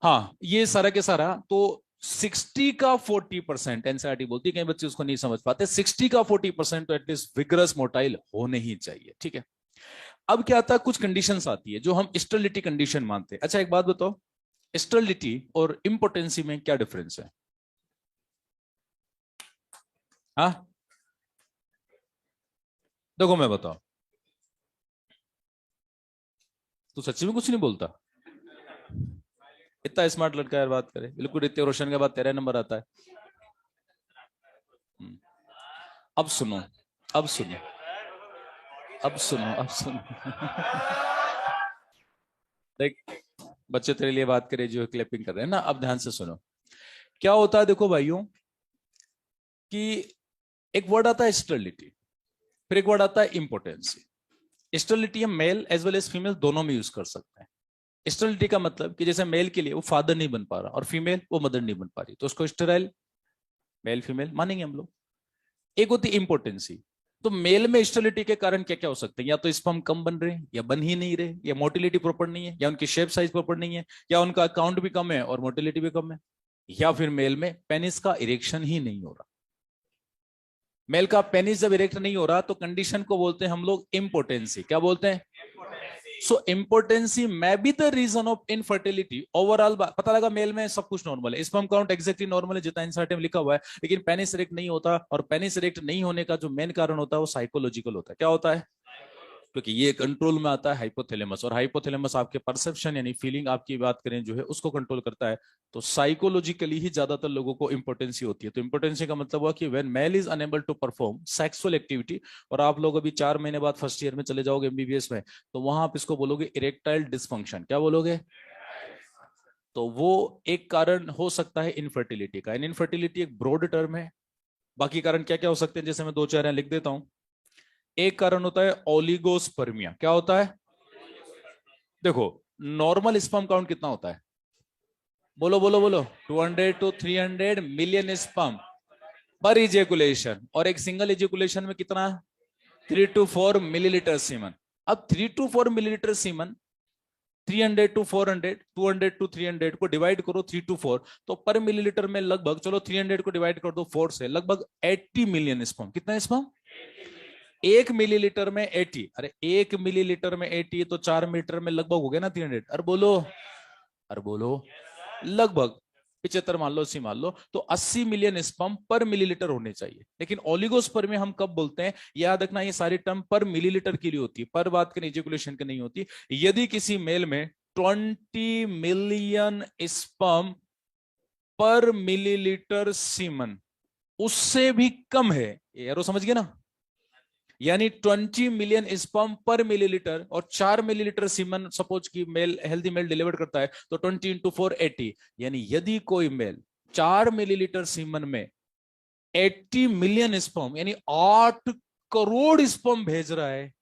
हाँ, ये सारा के सारा तो 60 का 40% एनसीईआरटी बोलती है, कई बच्चे उसको नहीं समझ पाते। 60 का 40% तो एटलीस्ट विग्रस मोटाइल होने ही चाहिए, ठीक है? अब क्या आता है, कुछ कंडीशंस आती है जो हम स्टेरिलिटी कंडीशन मानते हैं। अच्छा एक बात बताओ, स्टेरिलिटी और इम्पोर्टेंसी में क्या डिफरेंस है? हाँ, देखो मैं बताओ, तू सच्ची में कुछ नहीं बोलता? इतना स्मार्ट लड़का यार, बात करे बिल्कुल ऋतिक रोशन के बाद तेरा नंबर आता है। हम्म, अब सुनो, अब सुनो, अब सुनो, अब सुनो। देख, बच्चे तेरे लिए बात करे जो क्लैपिंग कर रहे हैं ना, अब ध्यान से सुनो। क्या होता है देखो भाइयों, कि एक वर्ड आता है स्टेरिलिटी, फिर एक वर्ड आता है इंपोर्टेंसी। स्टेरिलिटी हम male as well as female दोनों में यूज कर सकते हैं। स्टेरिलिटी का मतलब कि जैसे मेल के लिए वो फादर नहीं बन पा रहा, और फीमेल वो मदर नहीं बन पा रही, तो उसको स्टेराइल मेल फीमेल मानेंगे हम लोग। एक होती इंपोर्टेंसी। तो मेल में स्टेरिलिटी के कारण क्या क्या हो सकते हैं? या तो स्पर्म कम बन रहे हैं, या बन ही नहीं रहे, या मोटिलिटी प्रॉपर नहीं है, या उनकी शेप साइज प्रॉपर नहीं है, या उनका अकाउंट भी कम है और मोटिलिटी भी कम है, या फिर मेल में पेनिस का इरेक्शन ही नहीं हो रहा। मेल का पेनिस जब इरेक्ट नहीं हो रहा तो कंडीशन को बोलते हैं हम लोग इम्पोर्टेंसी। क्या बोलते हैं? So impotency may be the reason of infertility. Overall पता लगा मेल में सब कुछ नॉर्मल है, स्पर्म काउंट एग्जैक्टली नॉर्मल है जितना इंसर्ट में लिखा हुआ है, लेकिन पेनिस इरेक्ट नहीं होता, और पेनिस इरेक्ट नहीं होने का जो मेन कारण होता है वो साइकोलॉजिकल होता है। क्या होता है? क्योंकि ये कंट्रोल में आता है हाइपोथैलेमस, और हाइपोथैलेमस आपके परसेप्शन यानी फीलिंग आपकी बात करें जो है उसको कंट्रोल करता है। तो साइकोलॉजिकली ही ज्यादातर लोगों को इंपोर्टेंसी होती है। तो इंपोर्टेंसी का मतलब हुआ कि when male is unable to perform sexual activity, और आप लोग अभी 4 महीने बाद फर्स्ट ईयर में चले जाओगे एमबीबीएस में, तो वहां आप इसको बोलोगे इरेक्टाइल डिसफंक्शन। क्या बोलोगे? तो वो एक कारण हो सकता है इनफर्टिलिटी का। इनफर्टिलिटी एक ब्रॉड टर्म है। बाकी कारण क्या क्या हो सकते हैं, जैसे मैं 2-4 यहाँ लिख देता हूं। एक कारण होता है ओलिगोस्पर्मिया। क्या होता है? देखो, नॉर्मल स्पर्म काउंट कितना होता है? बोलो बोलो बोलो। 200 to 300 मिलियन स्पर्म पर इजेकुलेशन, और एक सिंगल इजेकुलेशन में कितना? 3 to 4 मिलीलीटर सीमन। अब 3 to 4 millilitre semen 300 to 400, 200 to 300 को डिवाइड करो 3 to 4, तो पर मिलीलीटर में लगभग, चलो 300 को डिवाइड कर दो 4 से, लगभग 80 मिलियन स्पर्म। कितना स्पर्म? 1 मिलीलीटर में 80। अरे 1 मिलीलीटर में 80 तो 4 मीटर में लगभग हो गया ना 300। अरे बोलो, अरे बोलो, लगभग 75 मान लो, 80 मान लो, तो 80 मिलियन स्पर्म पर मिलीलीटर होने चाहिए। लेकिन ओलिगोस्पर्म में हम कब बोलते हैं, याद रखना ये सारी टर्म पर मिलीलीटर के लिए होती है, पर बात करें इजेकुलेशन की नहीं होती। यदि किसी मेल में 20 मिलियन स्पर्म पर मिलीलीटर सीमन उससे भी कम है, एरो समझ गए ना, यानी 20 मिलियन स्पर्म पर मिलीलीटर और 4 मिलीलीटर सीमन सपोज की मेल, हेल्दी मेल डिलीवर करता है, तो 20 इंटू 4 80। यानी यदि कोई मेल 4 मिलीलीटर सीमन में 80 मिलियन स्पर्म यानी 8 करोड़ स्पर्म भेज रहा है,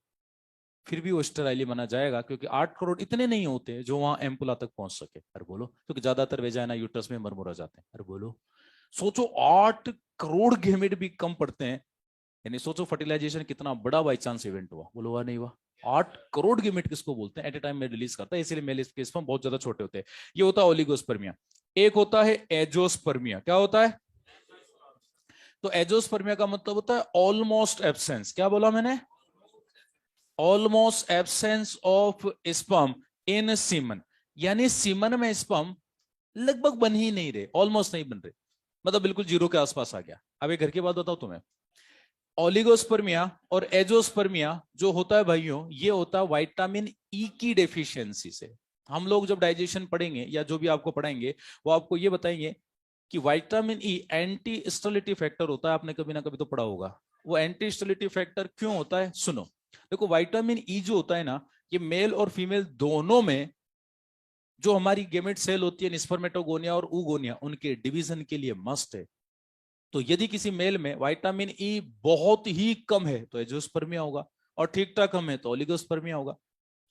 फिर भी वो स्टेराइली माना जाएगा, क्योंकि 8 करोड़ इतने नहीं होते जो वहां एम्पुला तक पहुंच सके। अरे बोलो, क्योंकि ज्यादातर वेजाइना यूट्रस में मरमुरा जाते हैं। अरे बोलो, सोचो 8 करोड़ गेमेट भी कम पड़ते हैं, यानी सोचो फर्टिलाइजेशन कितना बड़ा बाई चांस इवेंट हुआ। बोलो हुआ नहीं हुआ? 8 करोड़ गेमेट किसको बोलते हैं एट ए टाइम में रिलीज करता है, इसलिए मेल के स्पर्म बहुत ज्यादा छोटे होते हैं। ये होता है ओलिगोस्पर्मिया। एक होता है एजोस्पर्मिया। क्या होता है? तो एजोस्पर्मिया का मतलब होता है ऑलमोस्ट एब्सेंस। क्या बोला मैंने? Almost absence of sperm in semen, यानी सीमन में स्पर्म लगभग बन ही नहीं रहे, ऑलमोस्ट नहीं बन रहे, मतलब बिल्कुल जीरो के आसपास आ गया। अब एक घर की बात बताओ तुम्हें, ओलिगोस्पर्मिया और एजोस्पर्मिया जो होता है भाइयों, ये होता है विटामिन ई की डेफिशिएंसी से। हम लोग जब डाइजेशन पढ़ेंगे या जो भी आपको पढ़ाएंगे, वो आपको ये बताएंगे कि vitamin E anti sterility factor होता है। आपने कभी ना कभी तो पढ़ा होगा। वो एंटी स्टेरिलिटी फैक्टर क्यों होता है, सुनो। देखो, विटामिन ई जो होता है ना, ये मेल और फीमेल दोनों में जो हमारी गेमेट सेल होती है, स्पर्मेटोगोनिया और ऊगोनिया, उनके डिवीजन के लिए मस्ट है। तो यदि किसी मेल में विटामिन ई बहुत ही कम है तो एंजियोस्पर्मिया होगा, और ठीक ठाक कम है तो ओलिगोस्पर्मिया होगा,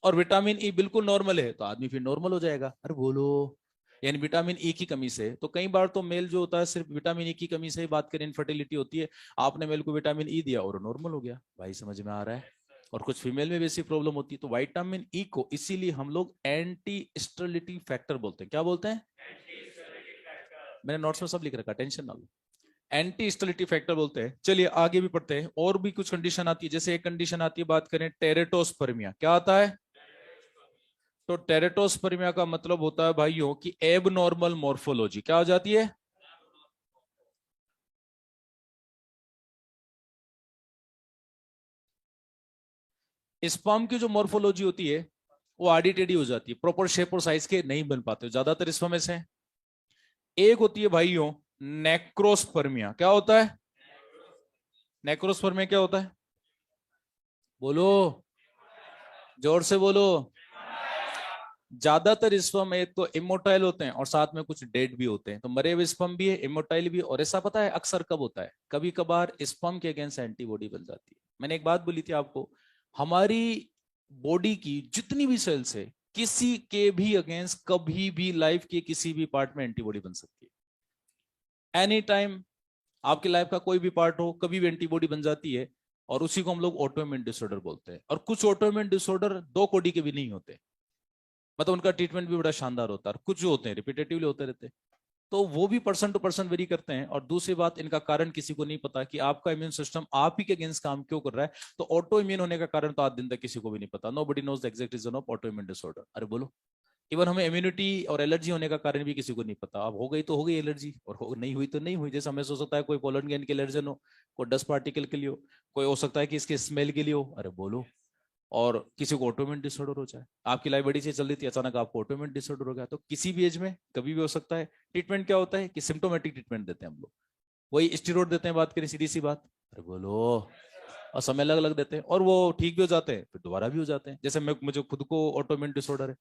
और विटामिन ई बिल्कुल नॉर्मल है तो आदमी फिर नॉर्मल हो जाएगा। अरे बोलो, यानी विटामिन ई की कमी से, तो कई बार तो मेल जो होता है सिर्फ विटामिन ई की कमी से ही बात करें इनफर्टिलिटी होती है। आपने मेल को विटामिन ई दिया और नॉर्मल हो गया, भाई समझ में आ रहा है? और कुछ फीमेल में भी ऐसी प्रॉब्लम होती है। तो विटामिन ई को इसीलिए हम लोग एंटी स्टेरिलिटी फैक्टर बोलते हैं। क्या बोलते हैं? मैंने नोट्स में सब लिख रखा, टेंशन ना लो। एंटी स्टेरिलिटी फैक्टर बोलते हैं। चलिए आगे भी पढ़ते हैं, और भी कुछ कंडीशन आती है। जैसे एक कंडीशन आती है, बात करें टेरेटोस्पर्मिया। क्या आता है? तो टेरेटोस्पर्मिया का मतलब होता है भाइयों कि एबनॉर्मल मॉर्फोलॉजी। क्या हो जाती है? स्पर्म की जो मॉर्फोलॉजी होती है वो आडी टेढ़ी हो जाती है, प्रॉपर शेप और साइज के नहीं बन पाते ज्यादातर स्पर्म में से। एक होती है भाइयों नेक्रोस्पर्मिया। क्या होता है? नेक्रोस्पर्मिया क्या होता है? बोलो, जोर से बोलो। ज्यादातर स्पर्म एक तो इमोटाइल होते हैं और साथ में कुछ डेड भी होते हैं। तो मरे हुए स्पर्म भी है, इमोटाइल भी है। और ऐसा पता है अक्सर कब होता है? कभी कभार स्पर्म के अगेंस्ट एंटीबॉडी बन जाती है। मैंने एक बात बोली थी आपको, हमारी बॉडी की जितनी भी सेल्स है, किसी के भी अगेंस्ट कभी भी लाइफ के किसी भी पार्ट में एंटीबॉडी बन सकती है। एनी टाइम आपकी लाइफ का कोई भी पार्ट हो, कभी भी एंटीबॉडी बन जाती है, और उसी को हम लोग ऑटोइम्यून डिसऑर्डर बोलते हैं। और कुछ ऑटोइम्यून डिसऑर्डर 2 कोडी के भी नहीं होते, मतलब उनका ट्रीटमेंट भी बड़ा शानदार होता है। कुछ जो होते हैं रिपीटेटिवली होते रहते हैं। तो वो भी पर्सन टू पर्सन वेरी करते हैं। और दूसरी बात, इनका कारण किसी को नहीं पता कि आपका इम्यून सिस्टम आप ही के अगेंस्ट काम क्यों कर रहा है। तो ऑटो इम्यून होने का कारण तो आज दिन तक किसी को भी नहीं पता। Nobody knows the exact reason of autoimmune disorder. अरे बोलो। इवन हमें इम्यूनिटी और एलर्जी होने का कारण भी किसी को नहीं पता। अब हो गई तो हो गई एलर्जी, और नहीं हुई तो नहीं हुई। जैसे हमें हो सकता है कोई पोलन ग्रेन के एलर्जन हो, कोई डस्ट पार्टिकल के लिए हो, कोई हो सकता है कि इसके स्मेल के लिए हो। अरे बोलो। और किसी को ऑटोइम्यून डिसऑर्डर हो जाए। आपकी लाइफ बड़ी सी चल रही थी, अचानक आपको ऑटोइम्यून डिसऑर्डर हो गया, तो किसी भी एज में कभी भी हो सकता है। ट्रीटमेंट क्या होता है कि सिम्टोमेटिक ट्रीटमेंट देते हैं हम लोग। वही स्टीरोड देते हैं, बात करें सीधी सी बात। अरे बोलो। और समय अलग अलग देते हैं, और वो ठीक भी हो जाते हैं फिर दोबारा भी हो जाते हैं। जैसे मैं, मुझे खुद को ऑटोइम्यून डिसऑर्डर है,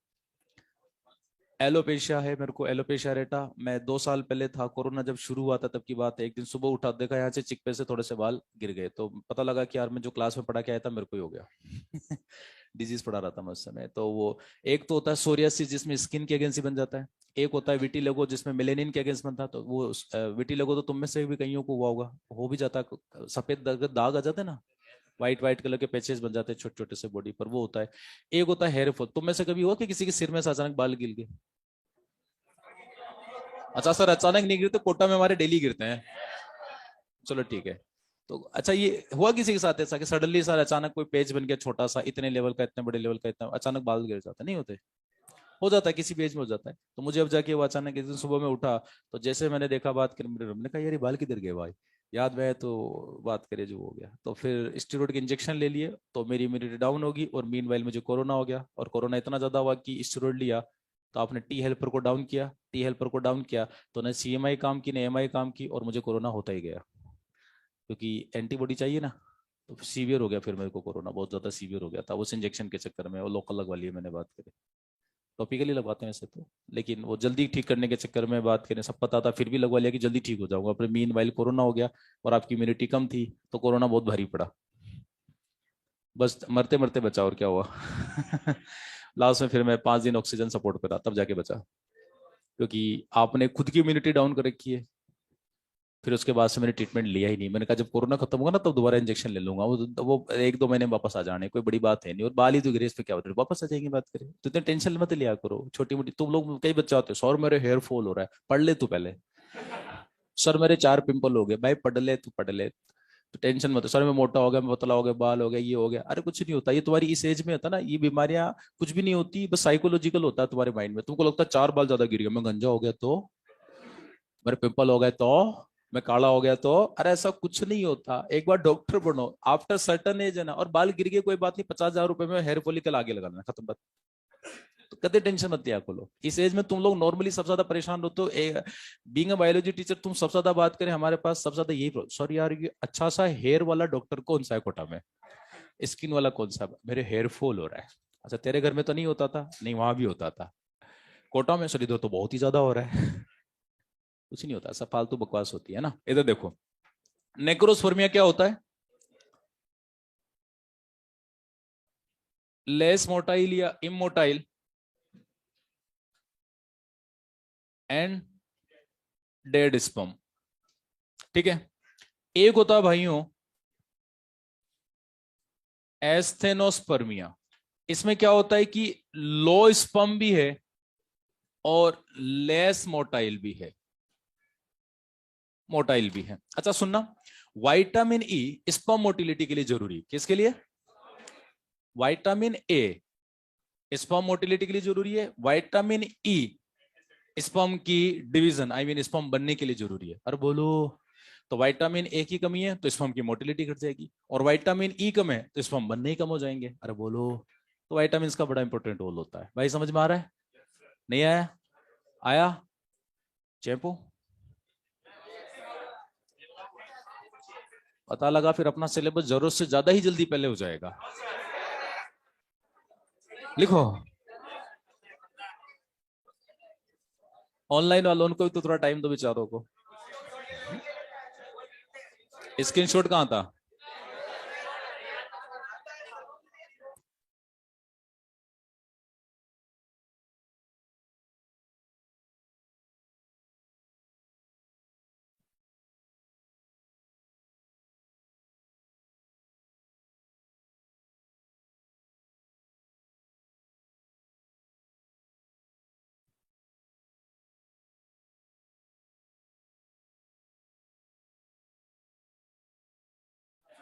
एलोपेशिया है मेरे को, एलोपेशिया रेटा। मैं 2 साल पहले था, कोरोना जब शुरू हुआ था तब की बात है। एक दिन सुबह उठा, देखा यहाँ से चिक पे से थोड़े से बाल गिर गए, तो पता लगा कि यार मैं जो क्लास में पढ़ा के आया था मेरे को ही हो गया। डिजीज पढ़ा रहा था मैं उस समय। तो वो एक तो होता है सोरियासिस जिसमें स्किन के अगेंस्ट ही बन जाता है। एक होता है विटिलिगो जिसमें मेलेनिन के अगेंस्ट बनता है। तो वो विटिलिगो तो तुम में से भी कईयों को हुआ होगा, हो भी जाता है। सफेद दाग आ जाते हैं ना, व्हाइट व्हाइट कलर के पैचेस बन जाते हैं छोटे छोटे से बॉडी पर, वो होता है। एक होता है हेयर फॉल। तुम में से कभी हुआ कि किसी के सिर में से अचानक बाल गिर गए? अच्छा सर, अचानक नहीं गिरते, कोटा में हमारे डेली गिरते हैं। चलो ठीक है। तो अच्छा, ये हुआ किसी के साथ ऐसा कि सडनली सर अचानक कोई पेज बन गया छोटा सा, इतने लेवल का, इतने बड़े लेवल का, इतना अचानक बाल गिर जाता? नहीं होते? हो जाता है, किसी भी एज में हो जाता है। तो मुझे अब जाके वो अचानक एक दिन सुबह में उठा, तो जैसे मैंने देखा, बात कर मेरे रूम ने कहा यार ये बाल किधर गए भाई, याद में है तो बात करे जो हो गया। तो फिर स्टेरॉइड के इंजेक्शन ले लिए, तो मेरी इम्यूनिटी डाउन होगी, और मीनवाइल मुझे कोरोना हो गया। और कोरोना इतना ज्यादा हुआ कि स्टेरॉइड लिया तो आपने टी हेल्पर को डाउन किया, टी हेल्पर को डाउन किया तो न सीएमआई काम की न एमआई काम की, और मुझे कोरोना होता ही गया, क्योंकि एंटीबॉडी चाहिए ना। तो सीवियर हो गया फिर मेरे को कोरोना, बहुत ज्यादा सीवियर हो गया था उस इंजेक्शन के चक्कर में। वो लोकल लगवा लिए मैंने, बात करें टॉपिकली लगवाते हैं ऐसे तो, लेकिन वो जल्दी ठीक करने के चक्कर में, बात करें सब पता था फिर भी लगवा लिया कि जल्दी ठीक हो जाऊंगा। पर मीन वाइल कोरोना हो गया, और आपकी इम्यूनिटी कम थी, तो कोरोना बहुत भारी पड़ा। बस मरते मरते बचा, और क्या हुआ। लास्ट में फिर मैं 5 दिन ऑक्सीजन सपोर्ट पे रहा, तब जाके बचा। क्योंकि आपने खुद की इम्यूनिटी डाउन कर रखी है। फिर उसके बाद से मैंने ट्रीटमेंट लिया ही नहीं। मैंने कहा जब कोरोना खत्म होगा ना तब दोबारा इंजेक्शन ले लूंगा। वो 1-2 महीने में वापस आ जाने, कोई बड़ी बात है नहीं। और बाल ही तो गिरे, इस पे क्या होता है, वापस आ जाएंगे। बात करें तो इतने टेंशन मत लिया करो, छोटी मोटी। तुम लोग कई बच्चे होते हैं, सर मेरे हेयर फॉल हो रहा है, पढ़ ले तू पहले। सर मेरे 4 पिंपल हो गए, भाई पढ़ ले तू, पढ़ ले। तो टेंशन मत। सर मैं मोटा हो गया, मैं पतला हो गया, बाल हो गया, ये हो गया। अरे कुछ नहीं होता, ये तुम्हारी इस एज में होता ना, ये बीमारियां कुछ भी नहीं होती, बस साइकोलॉजिकल होता है तुम्हारे माइंड में। तुमको लगता है 4 बाल ज्यादा गिर गया, मैं गंजा हो गया तो, मेरे पिंपल हो गए तो, मैं काला हो गया तो। अरे ऐसा कुछ नहीं होता, एक बार डॉक्टर बनो आफ्टर सर्टन एज है ना। और बाल गिर गए कोई बात नहीं, 50,000 रुपए में हेयर फॉलिकल आगे लगा लेना, खत्म बात। तो कदे टेंशन मत लिया करो। इस एज में तुम लोग नॉर्मली सबसे ज्यादा परेशान होते हो। बीइंग अ बायोलॉजी टीचर, तुम सबसे ज्यादा बात करें, हमारे पास सबसे ज्यादा यही सॉरी यार, ये अच्छा सा हेयर वाला डॉक्टर कौन सा है कोटा में, स्किन वाला कौन सा, मेरे हेयर फॉल हो रहा है। अच्छा तेरे घर में तो नहीं होता था? नहीं, वहां भी होता था। कोटा में सर इधर तो बहुत ही ज्यादा हो रहा है। कुछ नहीं होता, सब फालतू बकवास होती है ना। इधर देखो, नेक्रोस्पर्मिया क्या होता है? लेस मोटाइल या इमोटाइल एंड डेड स्पर्म। ठीक है। एक होता है भाइयों एस्थेनोस्पर्मिया। इसमें क्या होता है कि लो स्पर्म भी है और लेस मोटाइल भी है, मोटाइल भी है। अच्छा सुनना, विटामिन ई स्पर्म मोटिलिटी के लिए जरूरी, किसके लिए? विटामिन ए स्पर्म मोटिलिटी के लिए जरूरी है। विटामिन ई स्पर्म की डिवीजन, आई मीन स्पर्म बनने के लिए जरूरी है। अरे बोलो। तो विटामिन ए की कमी है तो स्पर्म की मोटिलिटी घट जाएगी, और विटामिन ई कम है तो स्पर्म बनने ही कम हो जाएंगे। अरे बोलो। तो विटामिन का बड़ा इंपॉर्टेंट रोल होता है भाई, समझ में आ रहा है? नहीं आया? आया? चैपू पता लगा, फिर अपना सिलेबस जरूरत से ज्यादा ही जल्दी पहले हो जाएगा। लिखो, ऑनलाइन वालों को भी तो थोड़ा टाइम दो बेचारों को। स्क्रीनशॉट कहाँ था?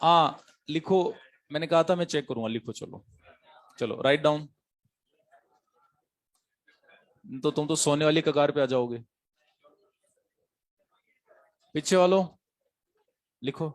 हाँ लिखो, मैंने कहा था मैं चेक करूंगा, लिखो चलो। चलो राइट डाउन। तो तुम तो सोने वाली कगार पे आ जाओगे। पीछे वालों लिखो।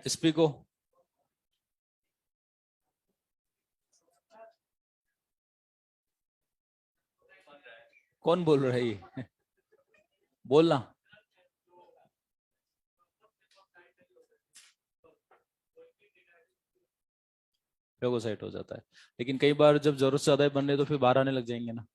स्पीको। कौन बोल रहा है ये? बोलना। फेगोसाइट हो जाता है, लेकिन कई बार जब जरूरत से ज्यादा बन रहे तो फिर बाहर आने लग जाएंगे ना।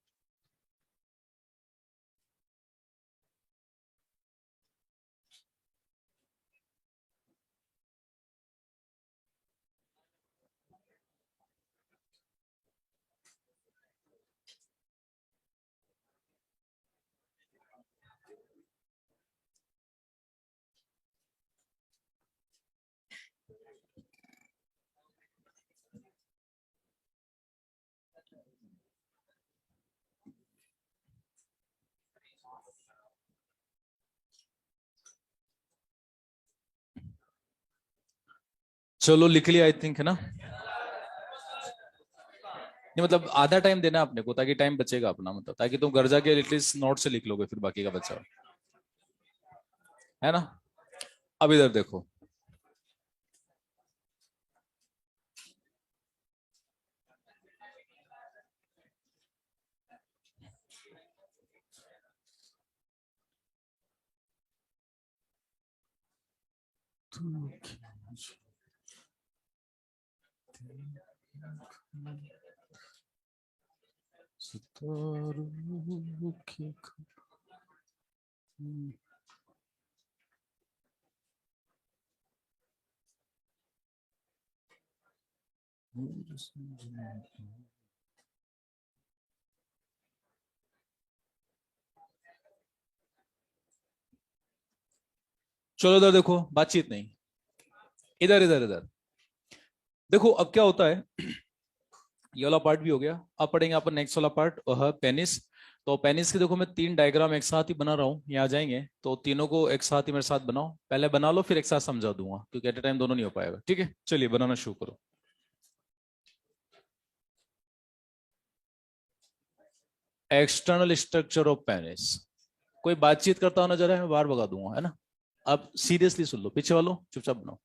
चलो लिख लिया आई थिंक, है ना? नहीं मतलब आधा टाइम देना अपने को, ताकि टाइम बचेगा अपना, मतलब ताकि तुम घर जाके एटलीस्ट नोट से लिख लोगे, फिर बाकी का बचा, है ना? अब इधर देखो। सितारों की चलो इधर देखो, बातचीत नहीं, इधर इधर इधर देखो। अब क्या होता है, ये वाला पार्ट भी हो गया। अब पढ़ेंगे अपन नेक्स्ट वाला पार्ट, वह है पेनिस। तो पेनिस की देखो मैं तीन डायग्राम एक साथ ही बना रहा हूँ, यहाँ आ जाएंगे तो तीनों को एक साथ ही मेरे साथ बनाओ। पहले बना लो फिर एक साथ समझा दूंगा, क्योंकि एट ए टाइम दोनों नहीं हो पाएगा। ठीक है, चलिए बनाना शुरू करो। External structure of penis. कोई बातचीत करता हुआ नजर है, मैं बाहर भगा दूंगा, है ना। अब सीरियसली सुन लो, पीछे वालों चुपचाप बनाओ।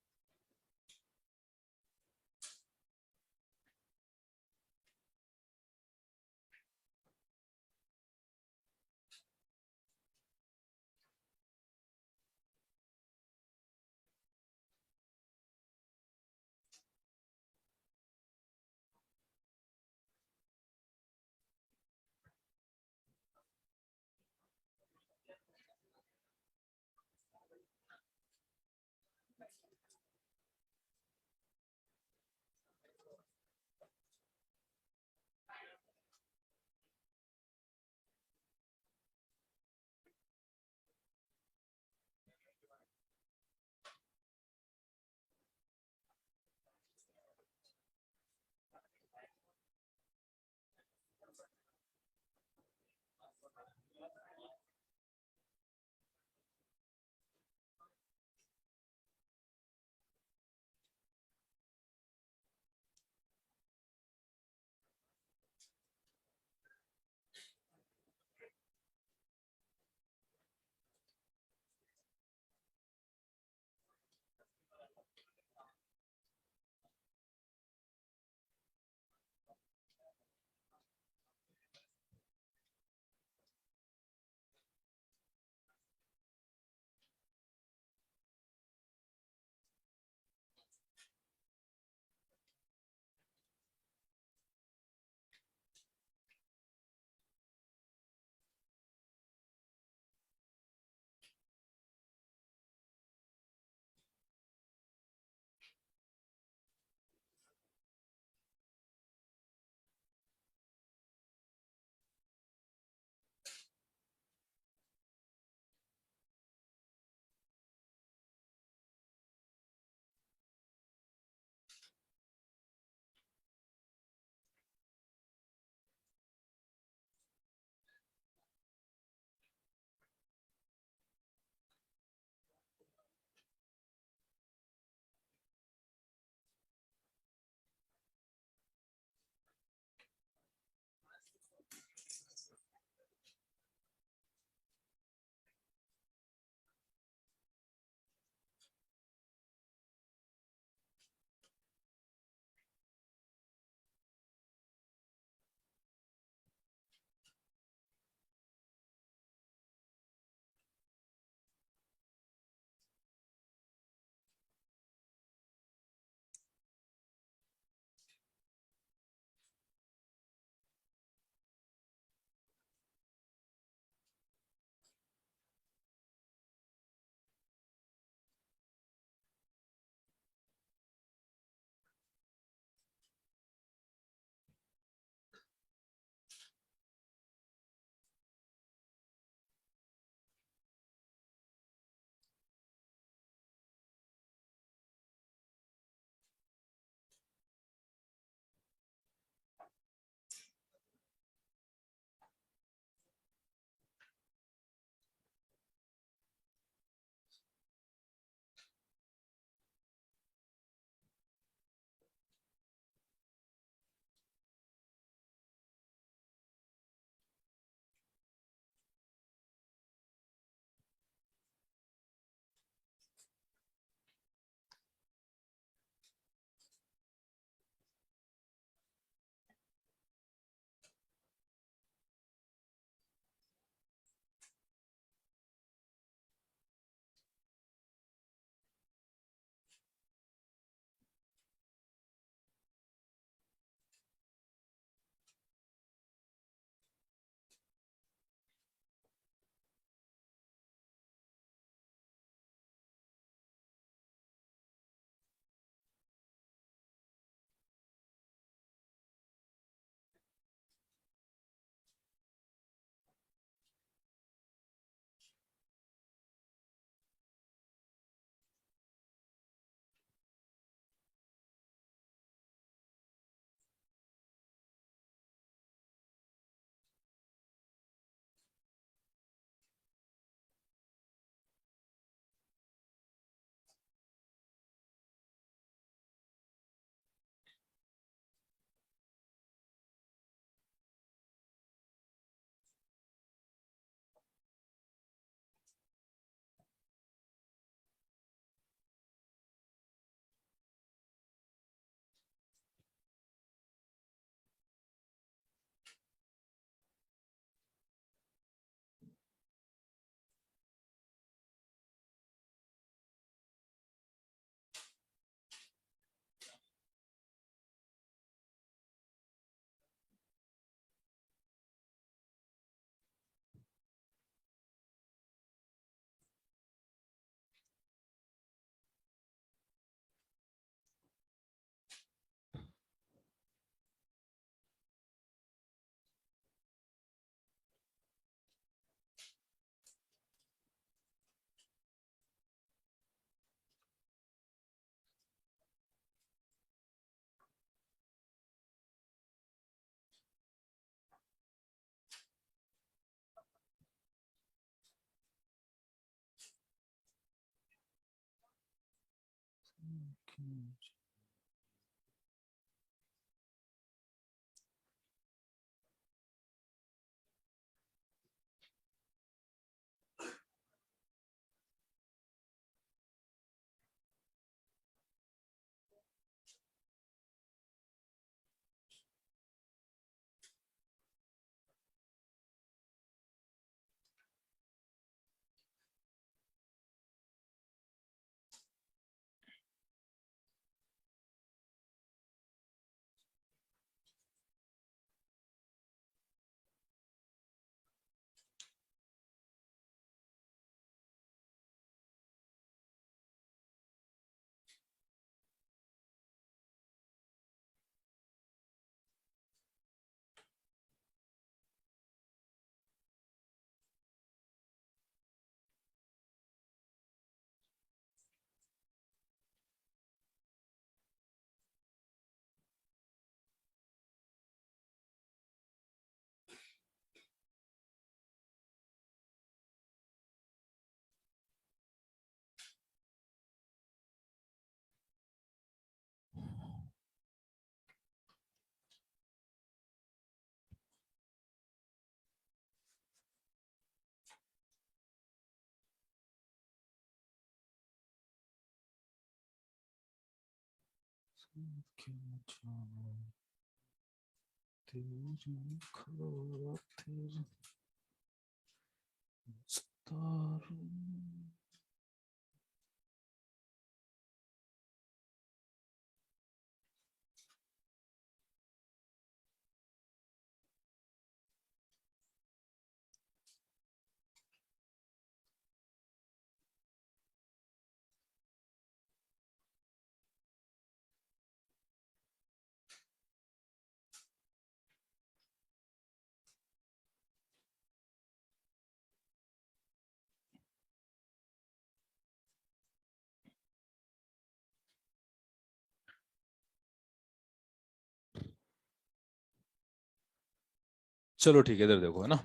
चलो ठीक है, इधर देखो, है ना।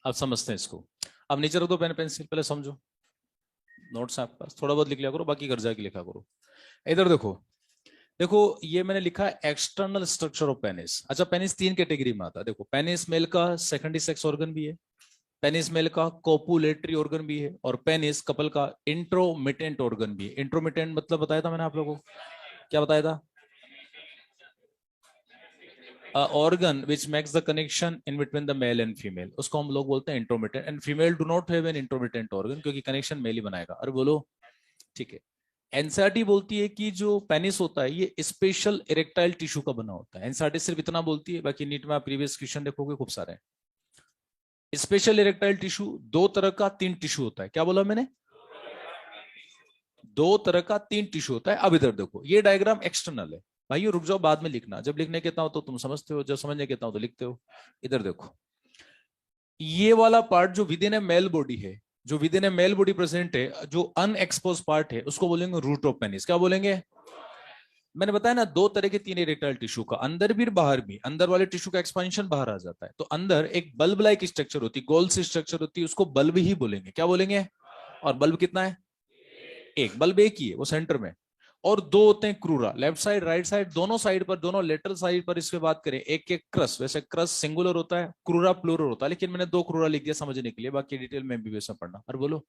आप समझते हैं इसको। अब नीचे रख दो पेन पेंसिल, पहले समझो। नोट्स आपके पास, थोड़ा बहुत लिख लिया करो, बाकी घर जाके लिखा करो। इधर देखो। देखो, ये मैंने लिखा है एक्सटर्नल स्ट्रक्चर ऑफ पेनिस। अच्छा, पेनिस तीन कैटेगरी में आता है। देखो, पेनिस मेल का सेकेंडरी सेक्स ऑर्गन भी है, पेनिस मेल का कोपुलेटरी ऑर्गन भी है, और पेनिस कपल का इंट्रोमिटेंट ऑर्गन भी है। इंट्रोमिटेंट मतलब बताया था मैंने आप लोगों को, क्या बताया था? Organ which makes the connection in between the male and female, उसको हम लोग बोलते हैं intromittent. And female do not have an intromittent organ, क्योंकि कनेक्शन मेल ही बनाएगा। अरे बोलो, ठीक है। एनसीईआरटी बोलती है कि जो पेनिस होता है ये स्पेशल इरेक्टाइल टिश्यू का बना होता है। एनसीईआरटी सिर्फ इतना बोलती है, बाकी नीट में आप प्रीवियस क्वेश्चन देखोगे खूब सारे। स्पेशल इरेक्टाइल टिश्यू दो तरह का, तीन टिश्यू होता है। क्या बोला मैंने? दो तरह का तीन टिश्यू होता है। अब इधर देखो, ये डायग्राम एक्सटर्नल है। भाइयों रुक जाओ, बाद में लिखना। जब लिखने कहता हूं तो तुम समझते हो, जब समझने कहता हूं तो लिखते हो। इधर देखो, ये वाला पार्ट जो within a male body है, जो within a male body present है, जो अनएक्सपोज पार्ट है, उसको बोलेंगे रूट ऑफ पेनिस। क्या बोलेंगे? मैंने बताया ना, दो तरह के तीन इरेक्टाइल टिश्यू का, अंदर भी बाहर भी। अंदर वाले टिश्यू का एक्सपेंशन बाहर आ जाता है, तो अंदर एक बल्ब लाइक स्ट्रक्चर होती है, गोल सी स्ट्रक्चर होती है, उसको बल्ब ही बोलेंगे। क्या बोलेंगे? और बल्ब कितना है? एक बल्ब, एक ही है, वो सेंटर में। और दो होते हैं क्रूरा, लेफ्ट साइड राइट साइड, दोनों साइड पर, दोनों लेटरल साइड पर। इसके बात करें, एक एक क्रस, वैसे क्रस सिंगुलर होता है, क्रूरा प्लूरल होता है, लेकिन मैंने दो क्रूरा लिख दिया समझने के लिए, बाकी डिटेल में भी वैसा पढ़ना। और बोलो,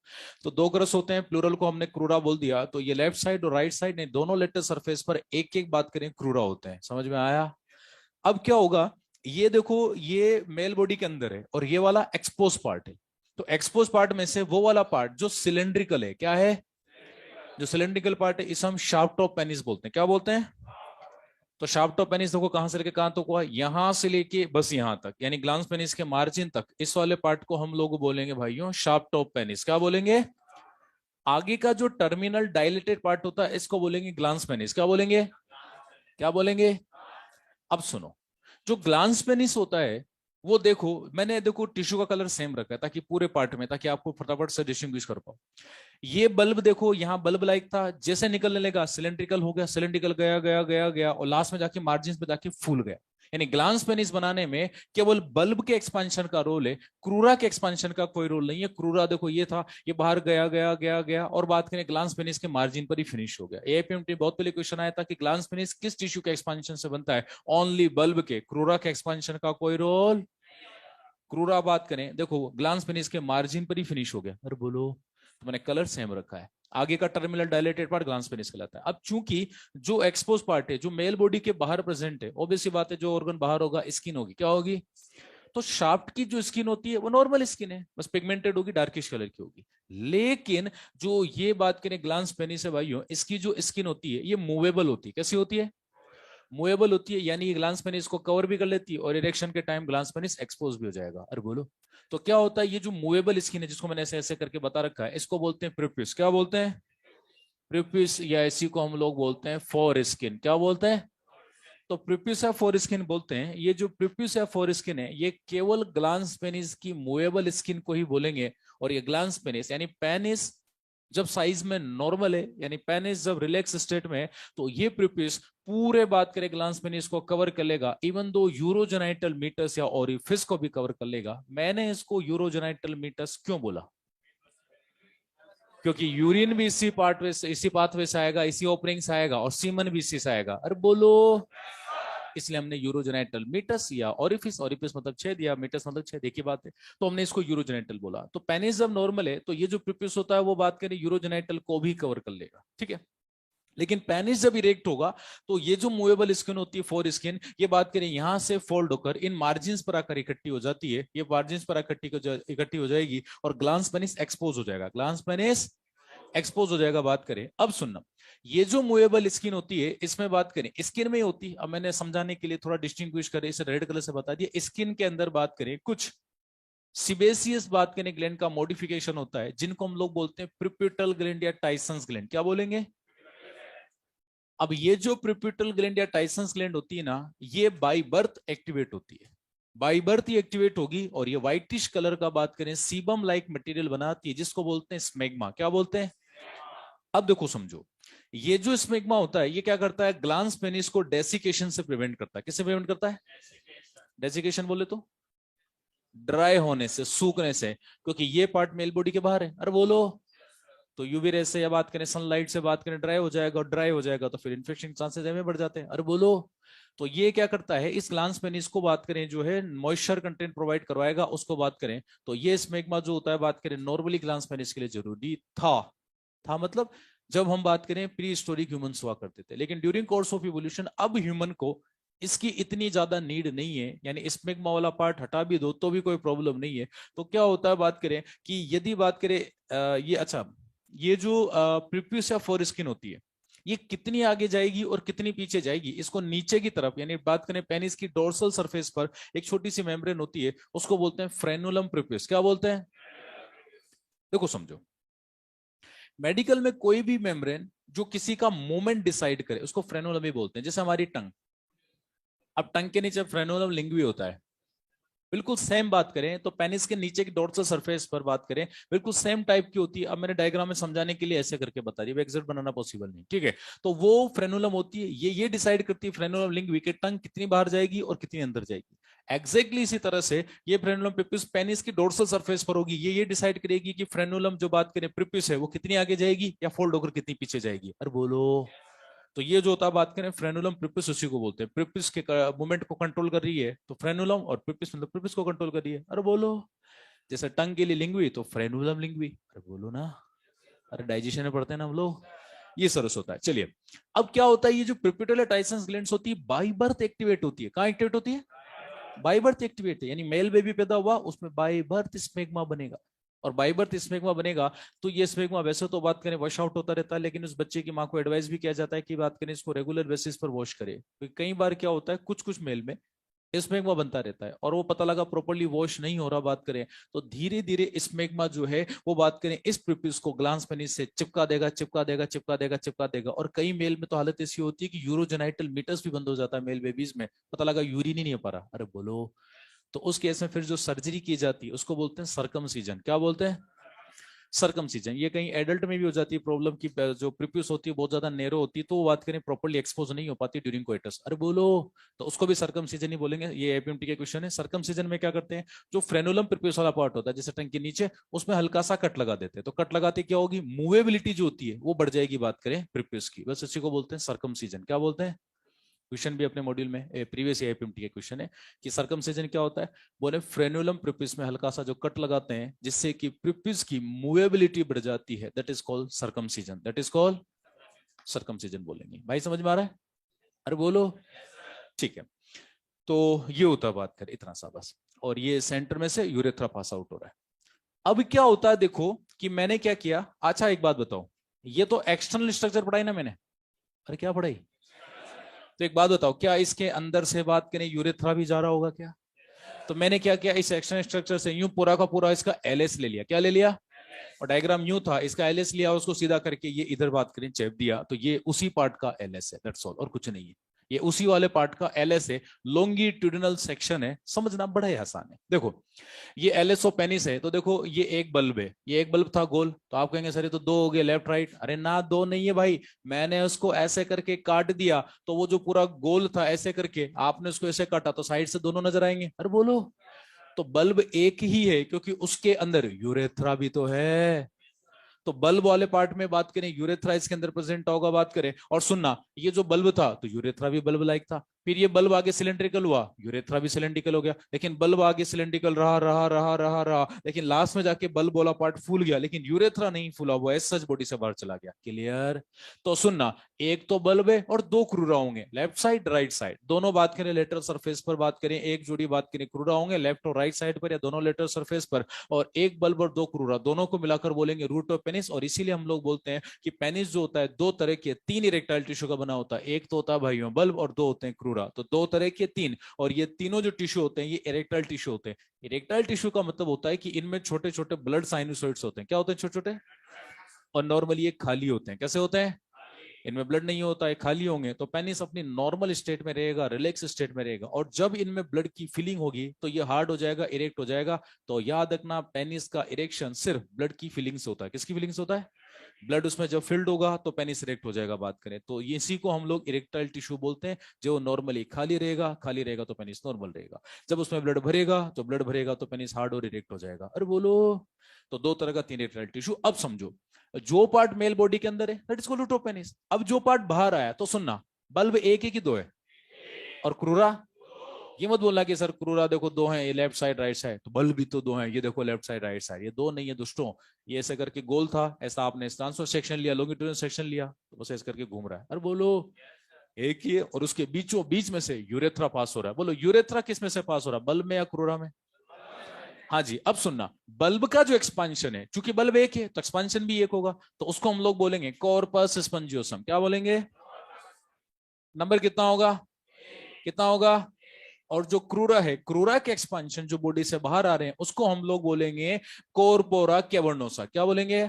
तो दो क्रस होते हैं, प्लूरल को हमने क्रूरा बोल दिया, तो ये लेफ्ट साइड और राइट साइड ने दोनों लेटर सरफेस पर एक एक बात करें क्रूरा होते हैं। समझ में आया? अब क्या होगा, ये देखो, ये मेल बॉडी के अंदर है और ये वाला एक्सपोज पार्ट है। तो एक्सपोज पार्ट में से वो वाला पार्ट जो सिलेंड्रिकल है, क्या है? जो सिलेंड्रिकल पार्ट है, इसे हम शाफ्ट ऑफ पेनिस बोलते हैं। क्या बोलते हैं? तो शाफ्ट ऑफ पेनिस देखो, कहां से लेके कहां तक हुआ? यहां से लेके बस यहां तक, यानी ग्लांस पेनिस के मार्जिन तक। इस वाले पार्ट को हम लोग बोलेंगे भाइयों शाफ्ट ऑफ पेनिस। क्या बोलेंगे? आगे का जो टर्मिनल डायलेटेड पार्ट होता है, इसको बोलेंगे ग्लांस पेनिस। क्या बोलेंगे? क्या बोलेंगे? अब सुनो, जो ग्लांस पेनिस होता है, वो देखो, मैंने देखो टिश्यू का कलर सेम रखा है ताकि पूरे पार्ट में, ताकि आपको फटाफट से डिस्टिंग्विश कर पाओ। ये बल्ब देखो, यहाँ बल्ब लाइक था, जैसे निकलने लगा सिलेंड्रिकल हो गया, सिलेंड्रिकल गया गया गया गया, और लास्ट में जाके मार्जिन पे जाके फूल गया। यानी ग्लांस पेनिस बनाने में केवल बल्ब के एक्सपेंशन का रोल है, क्रूरा के एक्सपेंशन का कोई रोल नहीं है। क्रूरा देखो ये था, ये बाहर गया गया गया गया और बात करें ग्लांस पेनिस के मार्जिन पर ही फिनिश हो गया। एपीएमटी बहुत पहले क्वेश्चन आया था कि ग्लांस पेनिस किस टिश्यू के एक्सपेंशन से बनता है, ओनली बल्ब के, क्रूरा के एक्सपेंशन का कोई रोल। क्रूरा बात करें देखो ग्लांस पेनिस के मार्जिन पर ही फिनिश हो गया। अरे बोलो, तो मैंने कलर सेम रखा है। आगे का terminal dilated part glans penis कहलाता है। अब चूंकि जो एक्सपोज पार्ट है जो मेल बॉडी के बाहर प्रेजेंट है, ऑब्वियसली बात है जो ऑर्गन बाहर होगा स्किन होगी, क्या होगी, तो शाफ्ट की जो स्किन होती है वो नॉर्मल स्किन है, बस पिगमेंटेड होगी, डार्किश कलर की होगी। लेकिन जो ये बात करें ग्लांस पेनिस है भाइयों, इसकी जो स्किन होती है ये मूवेबल होती है। कैसी होती है, मूवेबल होती है, यानी ये ग्लांस पेनिस को कवर भी कर लेती है और इरेक्शन के टाइम ग्लांस पेनिस एक्सपोज भी हो जाएगा। अरे बोलो, तो क्या होता है, ये जो मूवेबल स्किन है जिसको मैंने ऐसे ऐसे करके बता रखा है, इसको बोलते हैं प्रिप्यूस। क्या बोलते हैं, प्रिप्यूस, या इसी को हम लोग बोलते हैं फोर स्किन। क्या बोलते हैं, तो प्रिप्यूस या फोर स्किन बोलते हैं। ये जो प्रिप्यूस या फोर स्किन है ये केवल ग्लांस पेनिस की मूवेबल स्किन को ही बोलेंगे। और ये ग्लांस पेनिस यानी पेनिस जब साइज में नॉर्मल है, यानी पेनिस जब रिलैक्स स्टेट में है, तो ये प्रिप्यूस पूरे बात करें ग्लांस पेनिस को कवर कर लेगा, इवन दो यूरोजेनाइटल मीटस या ओरिफिस को भी कवर कर लेगा। मैंने इसको यूरोजेनाइटल मीटस क्यों बोला, क्योंकि यूरिन भी इसी पार्ट इसी पाथवे से आएगा, इसी ओपनिंग से आएगा, और सीमन भी इसी से आएगा। अरे बोलो, इसलिए हमने यूरोजेनाइटल मीटस या ओरिफिस, ओरिफिस मतलब छेद या मीटस मतलब छेद, एक ही बात है, तो हमने इसको यूरोजेनाइटल बोला। तो पेनिस जब नॉर्मल है तो ये जो प्रिप्यूस होता है वो बात करें यूरोजेनाइटल को भी कवर कर लेगा, ठीक है। लेकिन पेनिस जब इरेक्ट होगा तो ये जो मूवेबल स्किन होती है फोर स्किन, ये बात करें यहां से फोल्ड होकर इन मार्जिन पर आकर इकट्ठी हो जाती है, ये मार्जिन पर आकर इकट्ठी हो जाएगी और ग्लांस पेनिस एक्सपोज हो जाएगा, ग्लांस पेनिस एक्सपोज हो जाएगा। बात करें अब सुनना, ये जो मूवेबल स्किन होती है इसमें बात करें स्किन में होती है, अब मैंने समझाने के लिए थोड़ा डिस्टिंग्विश करे, इसे रेड कलर से बता दिया। स्किन के अंदर बात करें कुछ सिबेसियस बात करें ग्लैंड का मॉडिफिकेशन होता है, जिनको हम लोग बोलते हैं प्रिप्यूटल ग्लैंड या टाइसन्स ग्लैंड। क्या बोलेंगे, अब ये जो प्रिप्यूटल ग्लैंड या टाइसन्स ग्लैंड होती है ना, ये बाय बर्थ एक्टिवेट होती है, बाय बर्थ ही एक्टिवेट होगी, और ये व्हाइटिश कलर का बात करें सीबम लाइक मटेरियल बनाती है जिसको बोलते हैं स्मेग्मा। क्या बोलते हैं, अब देखो समझो, ये जो स्मेग्मा होता है ये क्या करता है, ग्लांस पेनिस को डेसिकेशन से प्रिवेंट करता है। किससे प्रिवेंट करता है, डेसिकेशन बोले तो ड्राई होने से, सूखने से, क्योंकि ये पार्ट मेल बॉडी के बाहर है। अरे बोलो, तो यूवी रे से या बात करें सनलाइट से बात करें ड्राई हो जाएगा, और ड्राई हो जाएगा तो फिर इन्फेक्शन के चांसेस में बढ़ जाते हैं। अरे बोलो, तो ये क्या करता है, इस ग्लांस पेनिस को बात करें जो है मॉइस्चर कंटेंट प्रोवाइड करवाएगा उसको बात करें, तो ये स्मेग्मा जो होता है बात करें नॉर्मली ग्लांस पेनिस के लिए जरूरी था मतलब जब हम बात करें प्री हिस्टोरिक ह्यूमंस हुआ करते थे। लेकिन ड्यूरिंग कोर्स ऑफ इवोल्यूशन अब ह्यूमन को इसकी इतनी ज्यादा नीड नहीं है, यानी स्मेग्मा वाला पार्ट हटा भी दो तो भी कोई प्रॉब्लम नहीं है। तो क्या होता है बात करें कि यदि बात करें ये अच्छा, ये जो प्रिप्यूस या फोर स्किन होती है ये कितनी आगे जाएगी और कितनी पीछे जाएगी, इसको नीचे की तरफ यानी बात करें पेनिस की डोर्सल सरफेस पर एक छोटी सी मेम्ब्रेन होती है उसको बोलते हैं फ्रेनुलम प्रिप्यूस। क्या बोलते हैं, देखो समझो, मेडिकल में कोई भी मेम्ब्रेन जो किसी का मूवमेंट डिसाइड करे उसको फ्रेनुलम ही बोलते हैं। जैसे हमारी टंग, अब टंग के नीचे फ्रेनुलम लिंग्वी होता है, बिल्कुल सेम बात करें तो पेनिस के नीचे की डॉर्सल सरफेस पर बात करें बिल्कुल सेम टाइप की होती है। अब मैंने डायग्राम में समझाने के लिए ऐसे करके बता दिया, एग्जैक्ट बनाना पॉसिबल नहीं, ठीक है। तो वो फ्रेनुलम होती है, ये डिसाइड करती है फ्रेनुलम लिंग्वी के टंग कितनी बाहर जाएगी और कितनी अंदर जाएगी। एग्जैक्टली इसी तरह से ये फ्रेनुलम प्रिप्यूस पेनिस की डोर्सल सरफेस पर होगी, ये डिसाइड करेगी कि फ्रेनुलम जो बात करें प्रिप्यूस है वो कितनी आगे जाएगी या फोल्ड होकर कितनी पीछे जाएगी। अरे बोलो, तो ये जो होता है बात करें फ्रेनुलम प्रिपिस, उसी को बोलते हैं। प्रिपिस के मूवमेंट को कंट्रोल कर रही है तो फ्रेनुलम, और प्रिपिस मतलब प्रिपिस को कंट्रोल कर रही है। अरे बोलो, जैसे टंग के लिए लिंग्वी तो फ्रेनुलम लिंग्वी। अरे बोलो ना, अरे डाइजेशन में पढ़ते हैं ना हम लोग, ये सरस होता है। चलिए, अब क्या होता है, ये जो प्रिपिटुलर टाइसन्स ग्लैंड्स होती है बाय बर्थ एक्टिवेट होती है। कहाँ एक्टिवेट होती है, बाय बर्थ एक्टिवेट है, यानी मेल बेबी पैदा हुआ उसमें बाय बर्थ स्मेग्मा बनेगा, और बाय बर्थ स्मेग्मा बनेगा तो ये स्मेग्मा वैसे तो बात करें वॉश आउट होता रहता है, लेकिन उस बच्चे की माँ को एडवाइस भी किया जाता है कि बात करें इसको रेगुलर बेसिस पर वॉश करे, क्योंकि कई बार क्या होता है कुछ कुछ मेल में स्मेग्मा बनता रहता है और वो पता लगा प्रॉपर्ली वॉश नहीं हो रहा बात करें, तो धीरे धीरे स्मेग्मा जो है वो बात करें इस प्रिपिस को ग्लांस पेनिस से चिपका देगा चिपका देगा चिपका देगा चिपका देगा। और कई मेल में तो हालत ऐसी होती है कि यूरोजेनाइटल मीटर्स भी बंद हो जाता है मेल बेबीज में, पता लगा यूरिन ही नहीं हो पा रहा। अरे बोलो, तो उस केस में फिर जो सर्जरी की जाती है उसको बोलते हैं सर्कमसीजन। क्या बोलते हैं, सर्कमसीजन। ये कहीं एडल्ट में भी हो जाती है प्रॉब्लम की जो प्रीप्यूस होती है बहुत ज्यादा नैरो होती है, तो वो बात करें प्रॉपर्ली एक्सपोज नहीं हो पाती ड्यूरिंग कोइटस। अरे बोलो, तो उसको भी सर्कमसीजन ही बोलेंगे। ये एपीएमटी के क्वेश्चन है। सर्कमसीजन में क्या करते हैं, जो फ्रेनुलम प्रीप्यूस वाला पार्ट होता है जैसे टंग के नीचे, उसमें हल्का सा कट लगा देते हैं। तो कट लगाते क्या होगी, मूवेबिलिटी जो होती है वो बढ़ जाएगी, बात करें प्रीप्यूस की। बस इसी को बोलते हैं सर्कमसीजन। क्या बोलते हैं, क्वेश्चन भी अपने मॉड्यूल में प्रीवियस एपीएमटी के क्वेश्चन है कि सर्कमसाइजन क्या होता है, बोले फ्रेनुलम प्रीपिस में हल्का सा जो कट लगाते हैं जिससे कि प्रीपिस की मूवेबिलिटी बढ़ जाती है, that is called circumcision. That is called circumcision बोलेंगे। भाई समझ में आ रहा है? अरे बोलो, ठीक है। तो ये होता है, बात करें इतना सा बस। और ये सेंटर में से यूरेथ्रा पास आउट हो रहा है। अब क्या होता है देखो कि मैंने क्या किया। अच्छा एक बात बताओ, ये तो एक्सटर्नल स्ट्रक्चर पढ़ाई ना मैंने। अरे क्या पढ़ाई, तो एक बात बताओ, क्या इसके अंदर से बात करें यूरेथ्रा भी जा रहा होगा क्या? तो मैंने क्या किया, इस एक्सटर्नल स्ट्रक्चर से यूं पूरा का पूरा इसका एलएस ले लिया। क्या ले लिया, और डायग्राम यूं था, इसका एलएस लिया, उसको सीधा करके ये इधर बात करें चेप दिया, तो ये उसी पार्ट का एलएस है, दैट्स ऑल, और कुछ नहीं है। ये उसी वाले पार्ट का एलएस है, लॉन्गिट्यूडिनल सेक्शन है। समझना बड़ा ही आसान है। देखो ये एलएसओ पेनिस है, तो देखो ये एक बल्ब है, ये एक बल्ब था गोल, तो आप कहेंगे सर ये तो दो हो गए लेफ्ट राइट। अरे ना, दो नहीं है भाई, मैंने उसको ऐसे करके काट दिया, तो वो जो पूरा गोल था ऐसे करके आपने उसको ऐसे काटा, तो साइड से दोनों नजर आएंगे। अरे बोलो, तो बल्ब एक ही है क्योंकि उसके अंदर यूरेथ्रा भी तो है। तो बल्ब वाले पार्ट में बात करें यूरेथ्रा इसके अंदर प्रेजेंट होगा, बात करें। और सुनना, ये जो बल्ब था तो यूरेथ्रा भी बल्ब लाइक था, फिर ये बल्ब आगे सिलेंड्रिकल हुआ, यूरेथ्रा भी सिलेंड्रिकल हो गया, लेकिन बल्ब आगे सिलेंड्रिकल रहा रहा रहा रहा रहा, लेकिन लास्ट में जाके बल्ब वाला पार्ट फूल गया, लेकिन यूरेथ्रा नहीं फूला, वो एज सच बॉडी से बाहर चला गया। क्लियर? तो सुनना, एक तो बल्ब है और दो क्रूरा होंगे, लेफ्ट साइड राइट साइड दोनों। बात करें लेटरल सरफेस पर, बात करें एक जोड़ी बात करें क्रूरा होंगे लेफ्ट और राइट साइड पर, या दोनों लेटरल सरफेस पर, और एक बल्ब और दो क्रूरा, दोनों को मिलाकर बोलेंगे रूट ऑफ पेनिस। और इसीलिए हम लोग बोलते हैं कि पेनिस जो होता है दो तरह के, तीन इरेक्टाइल टिश्यू का बना होता है, एक तो होता है भाइयों बल्ब और दो होते हैं क्रूरा। तो दो तरह के तीन, और ये तीनों जो टिश्यू होते हैं ये इरेक्टाइल टिश्यू होते हैं। इरेक्टाइल टिश्यू का मतलब होता है कि इनमें छोटे छोटे ब्लड साइनोसॉइड्स होते हैं। क्या होते हैं, छोटे छोटे, और नॉर्मली ये खाली होते हैं। कैसे होते हैं, इनमें ब्लड नहीं होता है, खाली होंगे, तो पेनिस अपनी नॉर्मल स्टेट में रहेगा, रिलैक्स स्टेट में रहेगा। और जब इनमें ब्लड की फीलिंग होगी तो ये हार्ड हो जाएगा, इरेक्ट हो जाएगा। तो याद रखना, पेनिस का इरेक्शन सिर्फ ब्लड की फीलिंग से होता है। किसकी फीलिंग से होता है? ब्लड उसमें जब फिल्ड होगा तो पेनिस इरेक्ट हो जाएगा, बात करें तो इसी को हम लोग इरेक्टाइल टिश्यू बोलते हैं। जो नॉर्मली खाली रहेगा, खाली रहेगा तो पेनिस नॉर्मल रहेगा। जब उसमें ब्लड भरेगा तो ब्लड भरेगा तो पेनिस हार्ड और इरेक्ट हो जाएगा। अरे बोलो, तो दो तरह का तीन इरेक्टाइल टिश्यू। अब समझो, जो पार्ट मेल बॉडी के अंदर है that is called root of penis. अब जो पार्ट बाहर आया, तो सुनना, बल्ब एक है कि दो है, और क्रूरा, ये मत बोलना कि सर क्रूरा देखो दो हैं, ये लेफ्ट साइड राइट साइड, तो बल्ब भी तो दो हैं, ये देखो लेफ्ट साइड राइट साइड। ये दो नहीं है दुष्टों, ये ऐसे करके गोल था, ऐसा आपने ट्रांसफर सेक्शन लिया, लॉन्गिट्यूडिनल सेक्शन लिया, तो बस ऐसे करके घूम रहा है। अरे बोलो, एक ही है, और उसके बीचों बीच में से यूरेथ्रा पास हो रहा है। बोलो यूरेथ्रा किस में से पास हो रहा है, बल्ब में या क्रूरा में? हाँ जी। अब सुनना, बल्ब का जो एक्सपांशन है, चूंकि बल्ब एक है तो एक्सपांशन भी एक होगा, तो उसको हम लोग बोलेंगे कॉर्पस स्पंजियोसम। क्या बोलेंगे? नंबर कितना होगा, कितना होगा? और जो क्रूरा है, क्रूरा के एक्सपांशन जो बॉडी से बाहर आ रहे हैं, उसको हम लोग बोलेंगे कोरपोरा कैवर्नोसा। क्या बोलेंगे?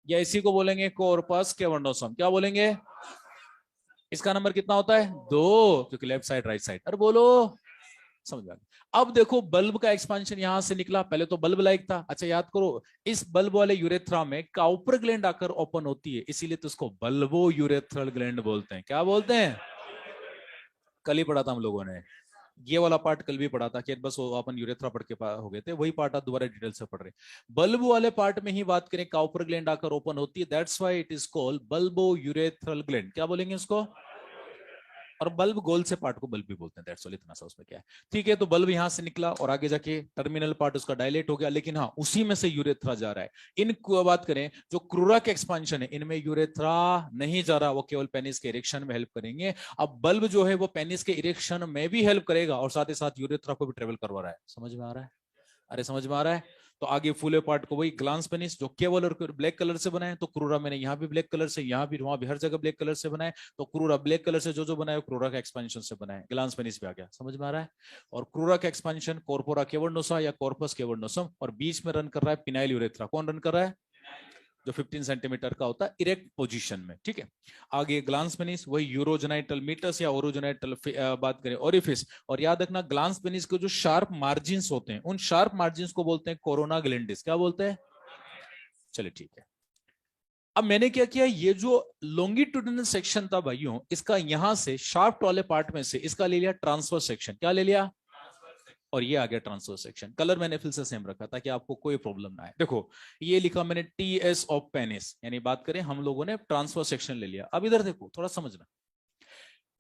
या इसी को बोलेंगे कॉर्पस कैवर्नोसम। क्या बोलेंगे? इसका नंबर कितना होता है, दो, क्योंकि लेफ्ट साइड राइट साइड। अरे बोलो, समझ में आ गया? अब देखो बल्ब का एक्सपांशन यहां से निकला, पहले तो बल्ब लाइक था। अच्छा याद करो, इस बल्ब वाले यूरेथ्रा में काउपर ग्लैंड आकर ओपन होती है, इसीलिए तो इसको बल्बो यूरेथ्रल ग्लैंड बोलते हैं। क्या बोलते हैं? कल ही पढ़ा था हम लोगों ने, ये वाला पार्ट कल भी पढ़ा था कि बस वो अपन यूरेथ्रा पढ़ के हो गए थे, वही पार्ट आप दोबारा डिटेल से पढ़ रहे। बल्ब वाले पार्ट में ही बात करें काउपर ग्लैंड आकर ओपन होती है, that's why it is called bulbo urethral gland. क्या बोलेंगे उसको? और बल्ब गोल से पार्ट को बल्ब भी बोलते हैं, दैट्स ऑल, इतना सा उसमें क्या है। ठीक है, तो बल्ब यहां से निकला और आगे जाके टर्मिनल पार्ट उसका डायलेट हो गया, लेकिन हाँ उसी में से यूरेथ्रा जा रहा है। इन बात करें जो क्रूरा के एक्सपांशन है, इनमें यूरेथ्रा नहीं जा रहा, वो केवल पेनिस के इरेक्शन में हेल्प करेंगे। अब बल्ब जो है वो पेनिस के इरेक्शन में भी हेल्प करेगा और साथ ही साथ यूरेथ्रा को भी ट्रेवल करवा रहा है। समझ में आ रहा है? अरे समझ में आ रहा है? तो आगे फूले पार्ट को वही ग्लांस पेनिस जो केवल और ब्लैक कलर से बनाए, तो क्रूरा मैंने यहाँ भी ब्लैक कलर से, यहाँ भी, वहां भी, हर जगह ब्लैक कलर से बनाए। तो क्रूरा ब्लैक कलर से जो बनाए क्रूरा का एक्सपेंशन से बनाए, ग्लांस पेनिस भी आ गया। समझ में आ रहा है? और क्रूरा का एक्सपेंशन कॉर्पोरा कैवर्नोसा या कॉर्पस कैवर्नोसम, और बीच में रन कर रहा है पिनाइल यूरेथ्रा। कौन रन कर रहा है? जो 15 सेंटीमीटर का होता है इरेक्ट पोजीशन में। ठीक है, आगे ग्लांस पेनिस वही यूरोजेनाइटल मीटस या ओरोजेनाइटल बात करें ओरिफिस। और याद रखना ग्लांस पेनिस के जो शार्प मार्जिन होते हैं, उन शार्प मार्जिन को बोलते हैं कोरोना ग्लैंडिस। क्या बोलते हैं? चलिए ठीक है। अब मैंने क्या किया, ये जो लॉन्गिट्यूडिनल सेक्शन था भाइयों, इसका यहां से शाफ्ट वाले पार्ट में से इसका ले लिया ट्रांसफर सेक्शन। क्या ले लिया? और ये आ गया ट्रांसफर सेक्शन। कलर मैंने फिर से सेम रखा ताकि आपको कोई प्रॉब्लम ना आए। देखो ये लिखा मैंने टीएस ऑफ पेनिस, यानी बात करें हम लोगों ने ट्रांसफर सेक्शन ले लिया। अब इधर देखो थोड़ा समझना,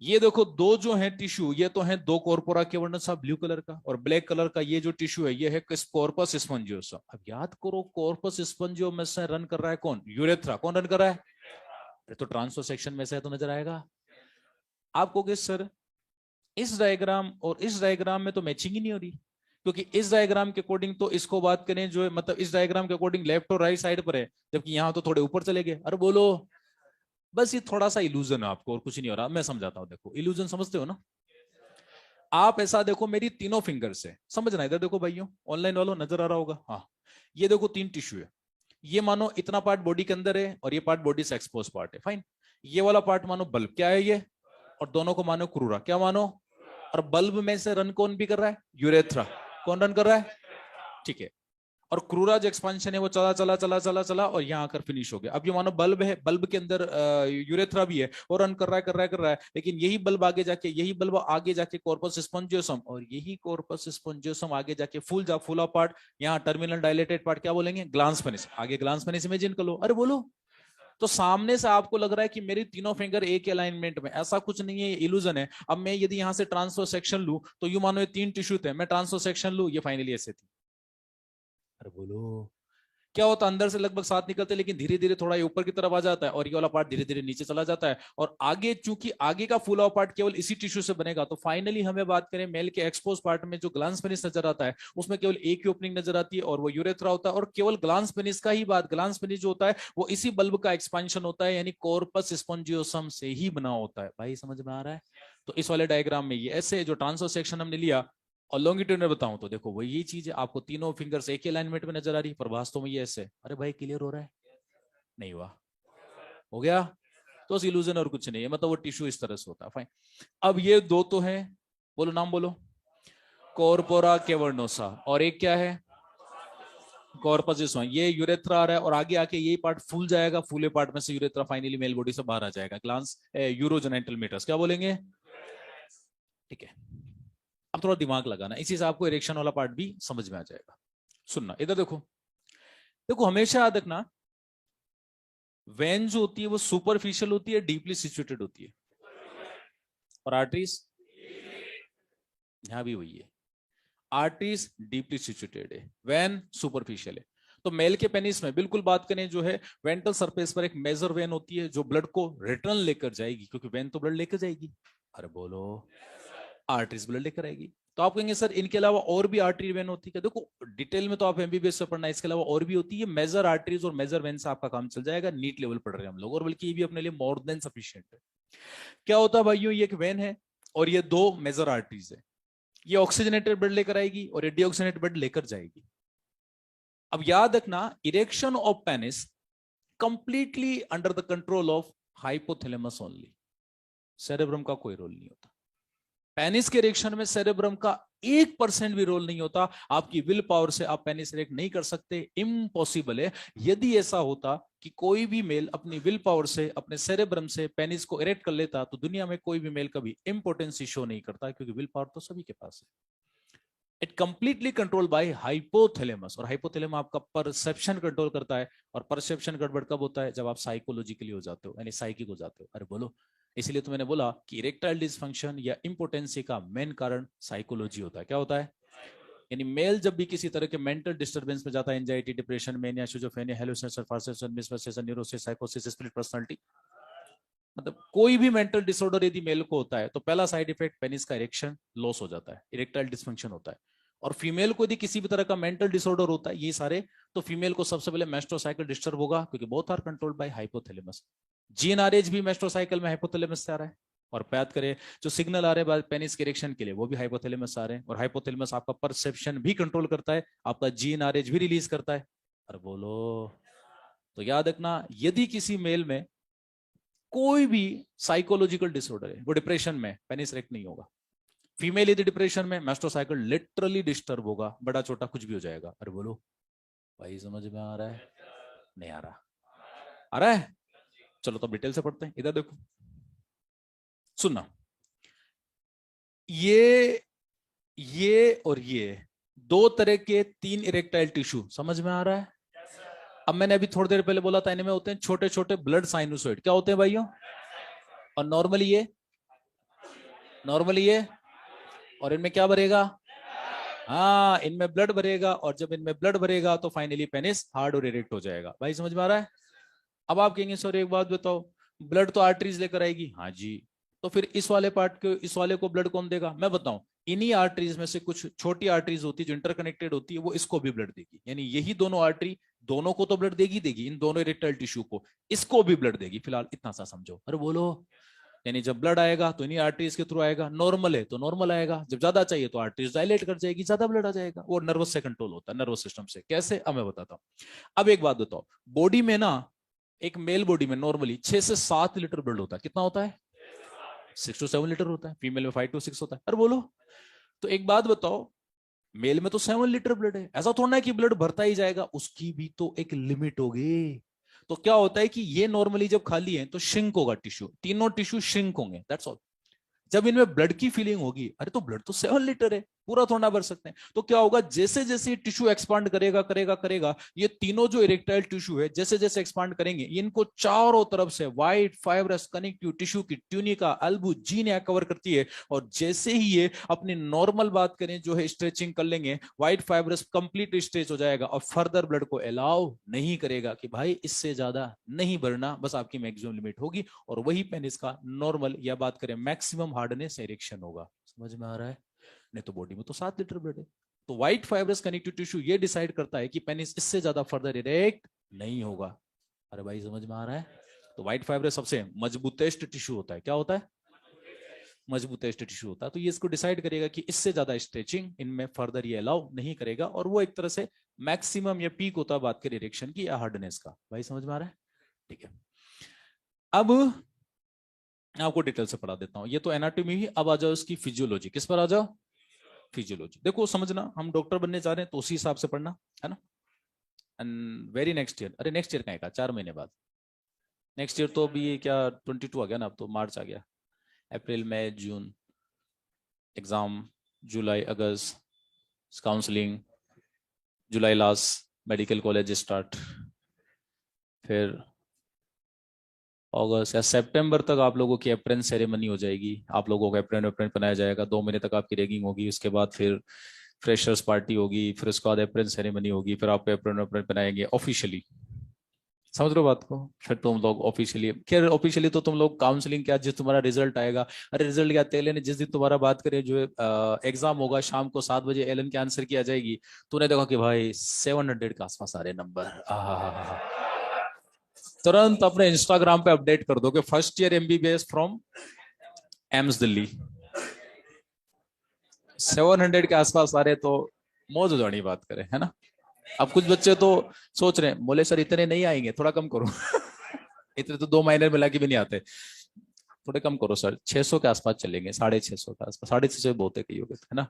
ये देखो दो जो है टिश्यू, ये तो है दो कॉर्पोरा कैवर्नसा ब्लू कलर का, और ब्लैक कलर का ये जो टिश्यू है ये है कॉर्पस स्पंजियोसम। अब याद करो कॉर्पस स्पंजियो में से रन कर रहा है कौन? यूरेथ्रा। कौन रन कर रहा है? तो ट्रांसफर सेक्शन में से है तो नजर आएगा आपको कि सर इस डायग्राम और इस डायग्राम में तो मैचिंग ही नहीं हो रही, क्योंकि इस डायग्राम के अकॉर्डिंग तो इसको बात करें जो है, मतलब इस डायग्राम के अकॉर्डिंग लेफ्ट और राइट साइड पर है, जबकि यहां तो थोड़े ऊपर चले गए। अरे बोलो, बस ये थोड़ा सा इल्यूजन है आपको और कुछ नहीं हो रहा। मैं समझाता हूं, देखो इल्यूजन समझते हो ना आप? ऐसा देखो मेरी तीनों फिंगर से समझना, इधर देखो भाइयों, ऑनलाइन वालों नजर आ रहा होगा। हाँ ये देखो तीन टिश्यू है, ये मानो इतना पार्ट बॉडी के अंदर है और ये पार्ट बॉडी से एक्सपोज पार्ट है, फाइन। ये वाला पार्ट मानो बल्ब, क्या है ये? और दोनों को मानो क्रूरा, क्या मानो? और बल्ब में से रन कौन भी कर रहा है? यूरेथ्रा। कौन रन कर रहा है? ठीक है। और क्रूरा जो एक्सपांशन है वो चला चला चला चला चला और यहाँ आकर फिनिश हो गया। अब ये मानो बल्ब है, बल्ब के अंदर यूरेथ्रा भी है और रन कर रहा है कर रहा है कर रहा है, लेकिन यही बल्ब आगे जाके, यही बल्ब आगे जाके कॉर्पस स्पंजियोसम, और यही कॉर्पस स्पंजियोसम आगे जाके फुल पार्ट, यहाँ टर्मिनल डायलेटेड पार्ट क्या बोलेंगे? Glans penis. आगे ग्लांस पेनिस इमेजिन कर लो। अरे बोलो, तो सामने से आपको लग रहा है कि मेरी तीनों फिंगर एक अलाइनमेंट में, ऐसा कुछ नहीं है, इल्यूजन है। अब मैं यदि यहां से ट्रांसफर सेक्शन लू तो यू मानो ये तीन टिश्यू थे, मैं ट्रांसफर सेक्शन लू, ये फाइनली ऐसे थी। अरे बोलो, क्या होता? अंदर से लगभग सात निकलते, लेकिन धीरे धीरे थोड़ा ये ऊपर की तरफ आ जाता है और ये वाला पार्ट धीरे धीरे नीचे चला जाता है। और आगे चूंकि आगे का फुल ऑफ पार्ट केवल इसी टिश्यू से बनेगा, तो फाइनली हमें बात करें मेल के एक्सपोज पार्ट में जो ग्लांस पेनिस नजर आता है उसमें केवल एक ही ओपनिंग नजर आती है और वो यूरेथ्रा होता है। और केवल ग्लांस पेनिस का ही बात, ग्लांस पेनिस जो होता है वो इसी बल्ब का एक्सपांशन होता है, यानी कॉर्पस स्पॉन्जियोसम से ही बना होता है। भाई समझ में आ रहा है? तो इस वाले डायग्राम में ये ऐसे जो ट्रांसफर सेक्शन हमने लिया, और लॉन्गिट्यूडनल बताऊं तो देखो वो ये चीज है, आपको तीनों फिंगर्स एक ही अलाइनमेंट में नजर आ रही है, पर वास्तव में ये ऐसे। अरे भाई क्लियर हो रहा है? नहीं हुआ? हो गया? तो इल्यूजन और कुछ नहीं है, मतलब वो टिश्यू इस तरह से होता है, फाइन। अब ये दो तो है, बोलो नाम बोलो, कॉर्पोरा कैवर्नोसा, और एक क्या है? कॉर्पस। ये यूरेथ्रा आ रहा है और आगे आके यही पार्ट फूल जाएगा, फूले पार्ट में से यूरेथ्रा फाइनली मेल बॉडी से बाहर आ जाएगा, ग्लांस यूरोजेनिटल मीटर्स, क्या बोलेंगे? ठीक है। अब थोड़ा दिमाग लगाना, इसी से आपको इरेक्शन वाला पार्ट भी समझ में आ जाएगा। सुनना इधर देखो, देखो हमेशा याद रखना, वेन जो होती है वो सुपरफिशियल होती है, डीपली सिचुएटेड होती है, और आर्टरीज यहां भी वही है, आर्टरीज डीपली सिचुएटेड है, वेन सुपरफिशियल है। तो मेल के पेनिस में बिल्कुल बात करें जो है, वेंट्रल सरफेस पर एक मेजर वेन होती है जो ब्लड को रिटर्न लेकर जाएगी, क्योंकि वेन तो ब्लड लेकर जाएगी। अरे बोलो, आर्टरीज ब्लड लेकर आएगी। तो आप कहेंगे सर इनके अलावा और भी आर्टरी वेन होती है? देखो डिटेल में तो आप एमबीबीएस से पढ़ना है, इसके अलावा और भी होती है। मेजर आर्टरीज और मेजर वेन से आपका काम चल जाएगा, नीट लेवल पढ़ रहे हैं हम लोग, और बल्कि ये भी अपने लिए मोर देन सफिशिएंट है। क्या होता है भाइयों, ये एक वेन है और ये दो मेजर आर्टरीज है, ये ऑक्सीजनेटेड ब्लड लेकर आएगी और ये डीऑक्सीजनेटेड ब्लड लेकर जाएगी। अब याद रखना, erection of penis completely under the control of hypothalamus only, cerebrum का कोई रोल नहीं होता। पेनिस के इरेक्शन में सेरेब्रम का 1% भी रोल नहीं होता। आपकी विल पावर से आप पेनिस इरेक्ट नहीं कर सकते, इम्पॉसिबल है। यदि ऐसा होता कि कोई भी मेल अपनी विल पावर से अपने सेरेब्रम से पेनिस को इरेक्ट कर लेता, तो दुनिया में कोई भी मेल कभी इंपोर्टेंस शो नहीं करता, क्योंकि विल पावर तो सभी के पास है। It completely control by hypothalamus, और हाइपोथैलेमस आपका परसेप्शन कंट्रोल करता है। और परसेप्शन गड़बड़ कब होता है? जब आप साइकोलॉजिकली हो जाते हो, यानी साइकिक हो जाते हो। अरे बोलो, इसलिए तो मैंने बोला कि इरेक्टाइल डिसफंक्शन या इंपोटेंसी का मेन कारण साइकोलॉजी होता है। क्या होता है? यानी मेल जब भी किसी तरह के मेंटल डिस्टर्बेंस में जाता है, anxiety, depression, mania, schizophrenia, hallucination, फार्सेशन, मिसपर्सेशन, न्यूरोसिस, साइकोसिस, स्प्लिट पर्सनालिटी, मतलब कोई भी मेंटल डिसऑर्डर यदि मेल को होता है तो पहला साइड इफेक्ट पेनिस का इरेक्शन लॉस हो जाता है, इरेक्टाइल डिसफंक्शन होता है। और फीमेल को यदि किसी भी तरह का मेंटल डिसऑर्डर होता है, ये सारे, तो फीमेल को सबसे पहले मेस्ट्रोसाइकिल डिस्टर्ब होगा, क्योंकि both are controlled by hypothalamus. GnRH भी मेस्ट्रोसाइकिल में हाइपोथैलेमस से आ रहा है। और बात करें जो सिग्नल आ रहे हैं पेनिस के इरेक्शन के लिए, वो भी हाइपोथैलेमस आ रहे हैं। और हाइपोथैलेमस आपका परसेप्शन भी कंट्रोल करता है, आपका जीएनआरएच भी रिलीज करता है। और बोलो, तो याद रखना, यदि किसी मेल में कोई भी साइकोलॉजिकल डिसऑर्डर है, वो डिप्रेशन में, पेनिस इरेक्ट नहीं होगा। फीमेल यदि डिप्रेशन में, मेस्ट्रोसाइकिल लिटरली डिस्टर्ब होगा, बड़ा छोटा कुछ भी हो जाएगा। अरे बोलो, भाई समझ में आ रहा है? नहीं आ रहा है? चलो तो डिटेल से पढ़ते हैं। इधर देखो, सुनना, ये और ये दो तरह के तीन इरेक्टाइल टिश्यू समझ में आ रहा है? अब मैंने अभी थोड़ी देर पहले बोला था इनमें होते हैं छोटे छोटे ब्लड साइनोसॉइड। क्या होते हैं भाइयों? और नॉर्मली ये और इनमें क्या भरेगा? हाँ, इनमें ब्लड भरेगा, और जब इनमें ब्लड भरेगा तो फाइनली पेनिस हार्ड और इरेक्ट हो जाएगा। भाई समझ में आ रहा है? अब आप कहेंगे सर एक बात बताओ, ब्लड तो आर्टरीज लेकर आएगी। हाँ जी, तो फिर इस वाले पार्ट के इस वाले को ब्लड कौन देगा? मैं बताऊं, इन्हीं आर्टरीज में से कुछ छोटी आर्टरीज होती है जो इंटरकनेक्टेड होती है, वो इसको भी ब्लड देगी। यानी यही दोनों आर्टरी दोनों को तो ब्लड देगी, इन दोनों इरेक्टाइल टिश्यू को, इसको भी ब्लड देगी। फिलहाल इतना सा समझो। अरे बोलो, यानी जब ब्लड आएगा तो इन्हीं आर्टरीज के थ्रू आएगा, नॉर्मल है तो नॉर्मल आएगा, जब ज्यादा चाहिए तो आर्टरीज डायलेट कर जाएगी, ज्यादा ब्लड आ जाएगा। वो नर्वस से कंट्रोल होता है, नर्वस सिस्टम से। कैसे? अब मैं बताता हूँ। अब एक बात बताओ, बॉडी में ना, एक मेल बॉडी में नॉर्मली 6 से 7 लीटर ब्लड होता है। कितना होता है? 6 to 7 लीटर होता है। फीमेल में 5 to 6 होता है। अरे बोलो, तो एक बात बताओ, मेल में तो 7 लीटर ब्लड है, ऐसा थोड़ा है कि ब्लड भरता ही जाएगा, उसकी भी तो एक लिमिट होगी। तो क्या होता है कि ये नॉर्मली जब खाली है तो श्रिंक होगा टिश्यू, तीनों टिश्यू श्रिंक होंगे, दैट्स ऑल। जब इनमें ब्लड की फीलिंग होगी, अरे तो ब्लड तो 7 लीटर है, पूरा थोड़ा भर सकते हैं, तो क्या होगा, जैसे जैसे टिश्यू एक्सपांड करेगा, ये तीनों जो इरेक्टाइल टिश्यू है जैसे जैसे एक्सपांड करेंगे, इनको चारों तरफ से व्हाइट फाइब्रस कनेक्टिव टिश्यू की ट्यूनिका अल्बुजिनिया कवर करती है। और जैसे ही ये अपनी नॉर्मल बात करें जो है स्ट्रेचिंग कर लेंगे, व्हाइट फाइब्रस कंप्लीट स्ट्रेच हो जाएगा और फर्दर ब्लड को अलाउ नहीं करेगा कि भाई इससे ज्यादा नहीं भरना, बस आपकी मैक्सिमम लिमिट होगी। और वही पेनिस का नॉर्मल या बात करें मैक्सिमम हार्डनेस इरेक्शन होगा। समझ में आ रहा है? नहीं तो बॉडी में तो 7 लीटर ब्लड है। तो व्हाइट फाइब्रस कनेक्टिव टिश्यू ये डिसाइड करता है कि पेनिस इससे ज्यादा फर्दर इरेक्ट नहीं होगा। अरे भाई समझ में आ रहा है? तो व्हाइट फाइब्रस सबसे मजबूतेस्ट टिश्यू होता है। क्या होता है? मजबूतेस्ट टिश्यू होता है। तो ये इसको डिसाइड करेगा कि इससे ज्यादा स्ट्रेचिंग इनमें फर्दर ये अलाउ नहीं करेगा, और वो एक तरह से मैक्सिमम या पीक होता है बात करें इरेक्शन की या हार्डनेस का। भाई समझ में आ रहा है? ठीक है, अब आपको डिटेल से पढ़ा देता हूं। ये तो एनाटॉमी ही। अब आ जाओ इसकी फिजियोलॉजी। किस पर आ जाओ? फिजियोलॉजी। देखो समझना, हम डॉक्टर बनने जा रहे हैं तो उसी हिसाब से पढ़ना है ना। एंड वेरी नेक्स्ट ईयर, अरे नेक्स्ट ईयर कहेगा 4 महीने बाद, नेक्स्ट ईयर तो अभी क्या 22 आ गया ना, अब तो मार्च आ गया, अप्रैल मई जून एग्जाम, जुलाई अगस्त काउंसलिंग, जुलाई लास्ट मेडिकल कॉलेज स्टार्ट, फिर अगस्त या सितंबर तक आप लोगों की अप्रेन सेरेमनी हो जाएगी। आप लोगों को अप्रेन अप्रेन पहनाया जाएगा, 2 महीने तक आपकी रैगिंग होगी, उसके बाद फिर फ्रेशर्स पार्टी होगी, फिर उसके बाद अप्रेन सेरेमनी होगी, फिर आपको अप्रेन अप्रेन पहनाएंगे ऑफिशियली। समझ रहे हो बात को? फिर तुम लोग ऑफिशियली, खैर ऑफिशियली तो तुम लोग काउंसलिंग क्या, जिस तुम्हारा रिजल्ट आएगा, अरे रिजल्ट क्या, तेले ने जिस दिन तुम्हारा बात करे जो एग्जाम होगा शाम को 7 बजे एलन की आंसर की आ जाएगी, तूने देखा कि भाई 700 के आसपास आ रहे नंबर, तुरंत अपने इंस्टाग्राम पे अपडेट कर दो कि first year MBBS from AIIMS Delhi, 700 के आसपास आ रहे, तो मौज हो जानी बात करें, है ना। अब कुछ बच्चे तो सोच रहे हैं, बोले सर इतने नहीं आएंगे, थोड़ा कम करो। इतने तो 2 माइनर मिला के भी नहीं आते, थोड़े कम करो सर, 600 के आसपास चलेंगे, 650 के आसपास, 650 बहुत है, कई हो गए, है ना।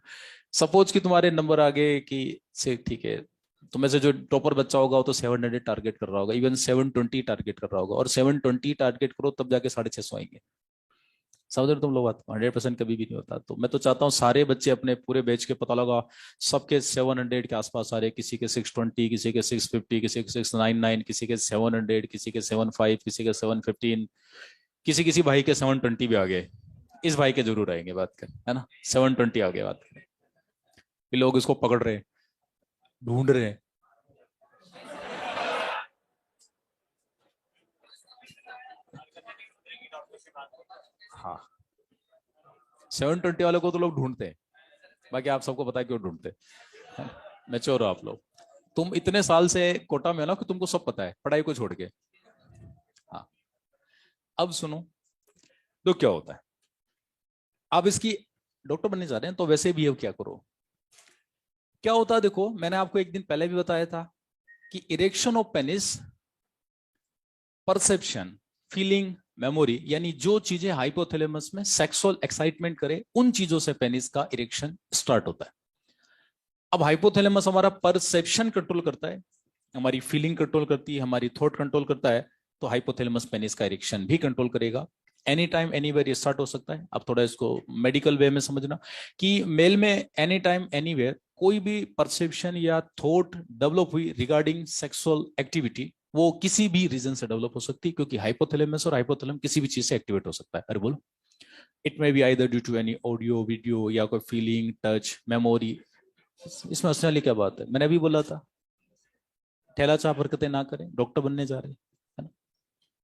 सपोज कि तुम्हारे नंबर आ गए कि से, ठीक है, तुम्हें से जो टॉपर बच्चा होगा वो तो 700 टारगेट कर रहा होगा, इवन 720 टारगेट कर रहा होगा, और 720 टारगेट करो तब जाके 650 आएंगे। समझ रहे हो तुम लोग बात? 100% कभी भी नहीं होता। तो मैं तो चाहता हूँ सारे बच्चे अपने पूरे बैच के पता लगा, सबके 700 के आसपास आ रहे, किसी के 620, किसी के 650, किसी के 699, किसी के 700, किसी के 75, किसी के 715, किसी किसी भाई के 720 भी आ गए। इस भाई के जरूर आएंगे बात कर, है ना, 720 आ गए बात करें। लोग इसको पकड़ रहे, ढूंढ रहे हैं। हाँ, 720 वाले को तो लोग ढूंढते हैं, बाकी आप सबको पता है क्यों ढूंढते हैं। मैच्योर हो आप लोग, तुम इतने साल से कोटा में हो ना कि तुमको सब पता है पढ़ाई को छोड़ के। हाँ, अब सुनो, तो क्या होता है, आप इसकी डॉक्टर बनने जा रहे हैं तो वैसे बिहेव क्या करो। क्या होता है देखो, मैंने आपको एक दिन पहले भी बताया था कि erection of penis, perception, feeling, memory, यानी जो चीजें हाइपोथैलेमस में सेक्सुअल एक्साइटमेंट करे, उन चीजों से पेनिस का इरेक्शन स्टार्ट होता है। अब हाइपोथैलेमस हमारा परसेप्शन कंट्रोल करता है, हमारी फीलिंग कंट्रोल करती है, हमारी थॉट कंट्रोल करता है, तो हाइपोथैलेमस पेनिस का इरेक्शन भी कंट्रोल करेगा। एनी टाइम एनीवेयर ये स्टार्ट हो सकता है। अब थोड़ा इसको मेडिकल वे में समझना कि मेल में एनी टाइम एनीवेयर कोई भी परसेप्शन या थॉट डेवलप हुई रिगार्डिंग सेक्सुअल एक्टिविटी, वो किसी भी रीजन से डेवलप हो सकती है, क्योंकि हाइपोथैलेमस और हाइपोथैलेम किसी भी चीज से एक्टिवेट हो सकता है। अरे बोलो, it may be either due to any audio video या कोई फीलिंग टच मेमोरी। इसमें हंसने वाली क्या बात है, मैंने अभी बोला था ठेला चाप हरकतें ना करें, डॉक्टर बनने जा रहे हैं।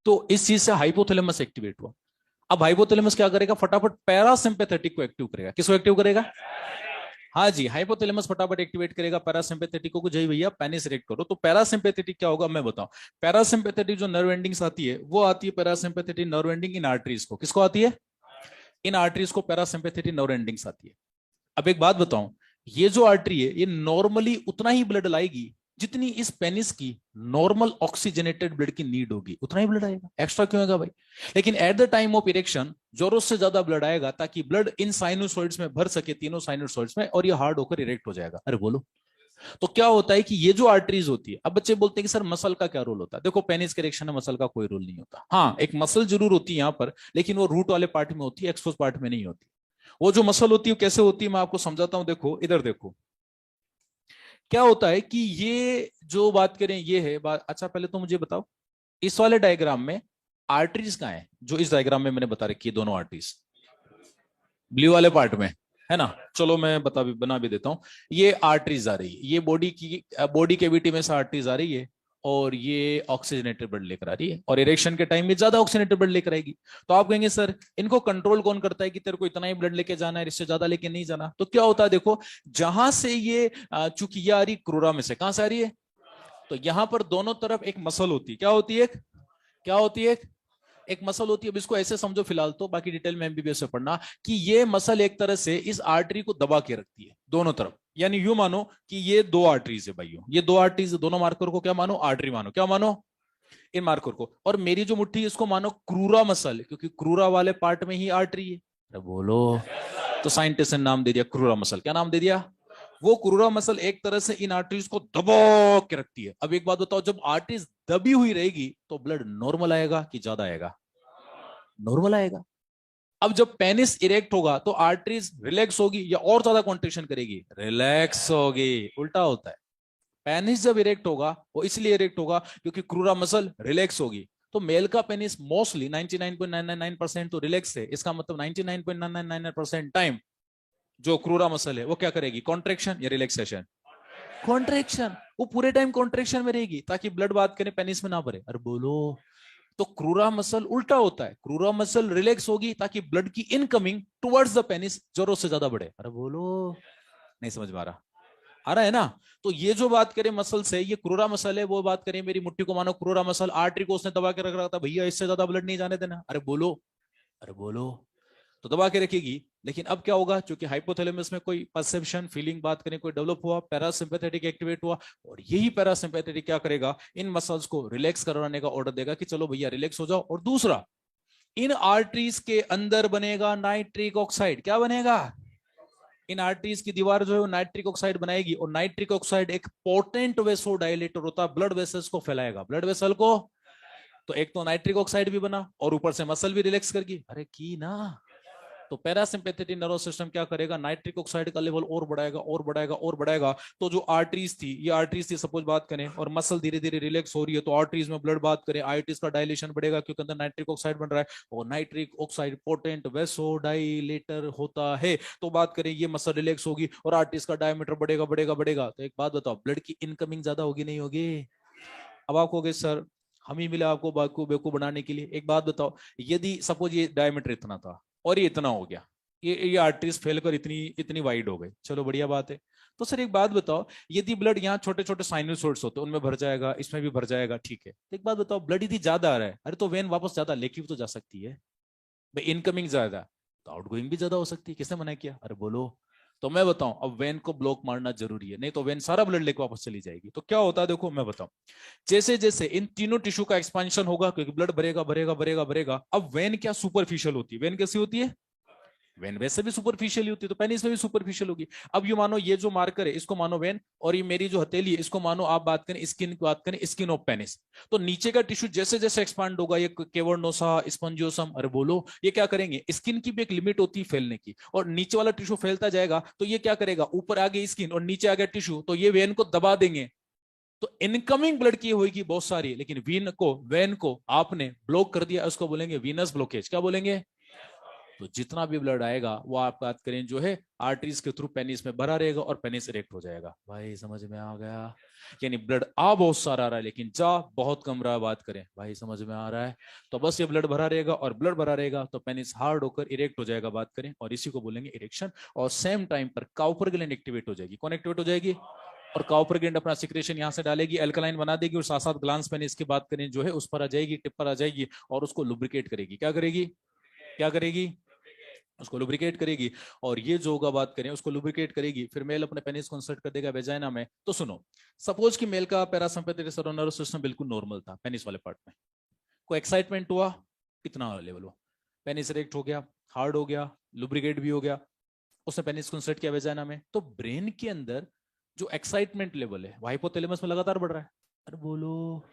तो इस चीज से हाइपोथैलेमस एक्टिवेट हुआ। अब हाइपोथैलेमस क्या करेगा, फटाफट पैरासिम्पैथेटिक को एक्टिव करेगा। किसको एक्टिव करेगा? हाँ जी, हाइपोथैलेमस फटाफट एक्टिवेट करेगा पैरासिम्पैथेटिक को। जय भैया पेनिस इरेक्ट करो। तो पैरासिम्पैथेटिक क्या होगा मैं बताऊं। पैरासिम्पैथेटिक जो नर्व एंडिंग्स आती है वो आती है parasympathetic nerve ending in arteries को। किसको आती है? इन आर्टरीज को पैरासिम्पैथेटिक नर्व एंडिंग्स आती है। अब एक बात बताऊं, ये जो आर्टरी है ये नॉर्मली उतना ही ब्लड लाएगी जितनी इस पेनिस की नॉर्मल ऑक्सीजनेटेड ब्लड की नीड होगी, उतना ही ब्लड आएगा। एक्स्ट्रा क्यों होगा भाई? लेकिन at the time of erection जरूरत से ज्यादा ब्लड आएगा ताकि ब्लड इन साइनोसॉइड्स में भर सके, तीनों साइनोसॉइड्स में, और ये हार्ड होकर इरेक्ट हो जाएगा। अरे बोलो, तो क्या होता है कि ये जो आर्टरीज होती है, अब बच्चे बोलते हैं कि सर मसल का क्या रोल होता है। देखो पेनिस के इरेक्शन में मसल का कोई रोल नहीं होता। हाँ, एक मसल जरूर होती है यहाँ पर, लेकिन वो रूट वाले पार्ट में होती है, एक्सपोज पार्ट में नहीं होती। वो जो मसल होती है कैसे होती है मैं आपको समझाता हूं। देखो इधर देखो, क्या होता है कि ये जो बात करें ये है बात। अच्छा पहले तो मुझे बताओ, इस वाले डायग्राम में आर्टरीज कहाँ है? जो इस डायग्राम में मैंने बता रखी है दोनों आर्टरीज ब्लू वाले पार्ट में है ना। चलो मैं बना भी देता हूं। ये आर्टरीज आ रही है, ये बॉडी कैविटी में से आर्टरीज आ रही है, और ये ऑक्सीजनेटेड ब्लड लेकर आ रही है, और इरेक्शन के टाइम में ज्यादा ऑक्सीजनेटेड ब्लड लेकर आएगी। तो आप कहेंगे सर इनको कंट्रोल कौन करता है कि तेरे को इतना ही ब्लड लेके जाना है, इससे ज्यादा लेके नहीं जाना? तो क्या होता है देखो, जहां से ये चूंकि ये आ रही क्रूरा में से, कहां से आ रही है, तो यहां पर दोनों तरफ एक मसल होती है। क्या होती है? क्या होती है? एक मसल होती है। अब इसको ऐसे समझो फिलहाल तो, बाकी डिटेल में एमबीबीएस में पढ़ना, कि ये मसल एक तरह से इस आर्टरी को दबा के रखती है दोनों तरफ। यानी यूं मानो कि ये दो आर्टरीज है भाइयों, ये दो आर्टरीज, दोनों मार्कर को क्या मानो, आर्टरी मानो। क्या मानो? इन मार्कर को। और मेरी जो मुट्ठी है इसको मानो क्रूरा मसल, क्योंकि क्रूरा वाले पार्ट में ही आर्टरी है। अरे बोलो, तो साइंटिस्ट ने नाम दे दिया क्रूरा मसल। क्या नाम दे दिया? वो क्रूरा मसल एक तरह से इन आर्टरीज को दबा के रखती है। अब एक बात बताओ, जब आर्टरीज दबी हुई रहेगी तो ब्लड नॉर्मल आएगा कि ज्यादा आएगा? नॉर्मल आएगा। अब जब पेनिस इरेक्ट होगा तो आर्टरीज रिलैक्स होगी या और ज्यादा कॉन्ट्रेक्शन करेगी? रिलैक्स होगी। उल्टा होता है। पेनिस जब इरेक्ट होगा वो इसलिए इरेक्ट होगा क्योंकि क्रूरा मसल रिलैक्स होगी। तो मेल का पेनिस मोस्टली 99.999% तो रिलैक्स है। इसका मतलब 99.999% टाइम जो क्रूरा मसल है वो क्या करेगी, कॉन्ट्रेक्शन या रिलैक्सेशन? कॉन्ट्रेक्शन। वो पूरे टाइम कॉन्ट्रेक्शन में रहेगी ताकि ब्लड बात करें पेनिस में ना भरे। अरे बोलो, तो क्रूरा मसल उल्टा होता है, क्रूरा मसल रिलैक्स होगी ताकि ब्लड की इनकमिंग टुवर्ड्स द पेनिस जरूरत से ज्यादा बढ़े। अरे बोलो, नहीं समझ में आ रहा है ना? तो ये जो बात करें मसल से, ये क्रूरा मसल है। वो बात करें मेरी मुट्ठी को मानो क्रूरा मसल, आर्टरी को उसने दबा के रख रहा था, भैया इससे ज्यादा ब्लड नहीं जाने देना। अरे बोलो, अरे बोलो, तो दबा के रखेगी। लेकिन अब क्या होगा, क्योंकि हाइपोथैलेमस में कोई परसेप्शन फीलिंग बात करें कोई डेवलप हुआ, पैरासिम्पैथेटिक एक्टिवेट हुआ, और यही पैरासिम्पैथेटिक क्या करेगा, इन मसल्स को रिलैक्स करवाने का ऑर्डर देगा कि चलो भैया रिलैक्स हो जाओ। और दूसरा, इन आर्टरीज के अंदर बनेगा नाइट्रिक ऑक्साइड। क्या बनेगा? इन आर्टरीज की दीवार जो है नाइट्रिक ऑक्साइड बनाएगी, और नाइट्रिक ऑक्साइड एक पोटेंट वेसोडाइलेटर होता है, ब्लड वेसल्स को फैलाएगा, ब्लड वेसल को। तो एक तो नाइट्रिक ऑक्साइड भी बना और ऊपर से मसल भी रिलैक्स करगी। अरे की ना। तो पैरासिम्पैथेटिक नर्वस सिस्टम क्या करेगा, नाइट्रिक ऑक्साइड का लेवल और बढ़ाएगा और बढ़ाएगा और बढ़ाएगा। तो जो आर्टरीज थी, ये आर्टरीज थी सपोज बात करें, और मसल धीरे धीरे रिलैक्स हो रही है, तो आर्टरीज में ब्लड बात करें, आर्टरीज का डायलेशन बढ़ेगा क्योंकि अंदर नाइट्रिक ऑक्साइड बन रहा है, और नाइट्रिक ऑक्साइड पोटेंट वेसोडाइलेटर होता है। तो बात करें ये मसल रिलैक्स होगी और आर्टरीज का डायमीटर बढ़ेगा बढ़ेगा बढ़ेगा। तो एक बात बताओ, ब्लड की इनकमिंग ज्यादा होगी नहीं होगी? अब आप कहोगे सर हम ही मिले आपको बेवकूफ बनाने के लिए। एक बात बताओ, यदि सपोज ये डायमीटर इतना था और ये इतना हो गया, ये आर्टरीज फैल कर इतनी इतनी वाइड हो गई, चलो बढ़िया बात है। तो सर एक बात बताओ, यदि ब्लड यहाँ छोटे छोटे साइनोसॉइड्स होते उनमें भर जाएगा, इसमें भी भर जाएगा, ठीक है। तो एक बात बताओ, ब्लड यदि ज्यादा आ रहा है, अरे तो वेन वापस ज्यादा लेके भी तो जा सकती है भाई। इनकमिंग ज्यादा तो आउटगोइंग भी ज्यादा हो सकती है। किसने मना किया? अरे बोलो। तो मैं बताऊं, अब वेन को ब्लॉक मारना जरूरी है, नहीं तो वेन सारा ब्लड लेके वापस चली जाएगी। तो क्या होता है देखो मैं बताऊं, जैसे जैसे इन तीनों टिश्यू का एक्सपेंशन होगा, क्योंकि ब्लड भरेगा भरेगा भरेगा भरेगा, अब वेन क्या सुपरफिशियल होती है, वेन कैसी होती है? वेन वैसे भी सुपरफिशियल होती है तो पेनिस में भी सुपरफिशियल होगी। अब ये मानो ये जो मार्कर है इसको मानो वेन, और ये मेरी जो हथेली है इसको मानो आप बात करें स्किन की, बात करें स्किन ऑफ पेनिस। तो नीचे का टिश्यू जैसे जैसे एक्सपांड होगा, ये केवर्नोसा, स्पंजियोसम, अरे बोलो, ये क्या करेंगे, स्किन की भी एक लिमिट होती है फैलने की, और नीचे वाला टिश्यू फैलता जाएगा तो ये क्या करेगा, ऊपर आ गई स्किन और नीचे आ गया टिश्यू, तो ये वेन को दबा देंगे। तो इनकमिंग ब्लड की होगी बहुत सारी, लेकिन वेन को आपने ब्लॉक कर दिया, उसको बोलेंगे वीनस ब्लॉकेज। क्या बोलेंगे? तो जितना भी ब्लड आएगा वो आप बात करें जो है आर्टरीज के थ्रू पेनिस में भरा रहेगा और पेनिस इरेक्ट हो जाएगा। भाई समझ में आ गया? यानी ब्लड आ बहुत सारा आ रहा है लेकिन जा बहुत कम रहा है, बात करें भाई समझ में आ रहा है? तो बस ये ब्लड भरा रहेगा, और ब्लड भरा रहेगा तो पेनिस हार्ड होकर इरेक्ट हो जाएगा, बात करें, और इसी को बोलेंगे इरेक्शन। और सेम टाइम पर काउपर ग्लैंड एक्टिवेट हो जाएगी। कौन एक्टिवेट हो जाएगी? और काउपर ग्लैंड अपना सिक्रेशन यहाँ से डालेगी, अल्कलाइन बना देगी, और साथ साथ ग्लांस पेनिस की बात करें जो है उस पर आ जाएगी, टिप पर आ जाएगी, और उसको लुब्रिकेट करेगी। क्या करेगी? क्या करेगी? उसको लुब्रिकेट करेगी। और ये जो होगा बात करें उसको लुब्रिकेट करेगी, फिर मेल अपने पेनिस को इंसर्ट कर देगा वेजाइना में। तो सुनो, सपोज कि मेल का पैरासिम्पैथेटिक नर्वस सिस्टम बिल्कुल नॉर्मल था पेनिस वाले पार्ट में, कोई एक्साइटमेंट हुआ, कितना लेवल हुआ, पेनिस इरेक्ट हो गया, हार्ड हो गया, लुब्रिकेट भी हो गया, उसने पेनिस को इंसर्ट किया वेजाइना में, तो ब्रेन के अंदर जो एक्साइटमेंट लेवल है वो हाइपोथैलेमस में लगातार बढ़ रहा है। अरे बोलो,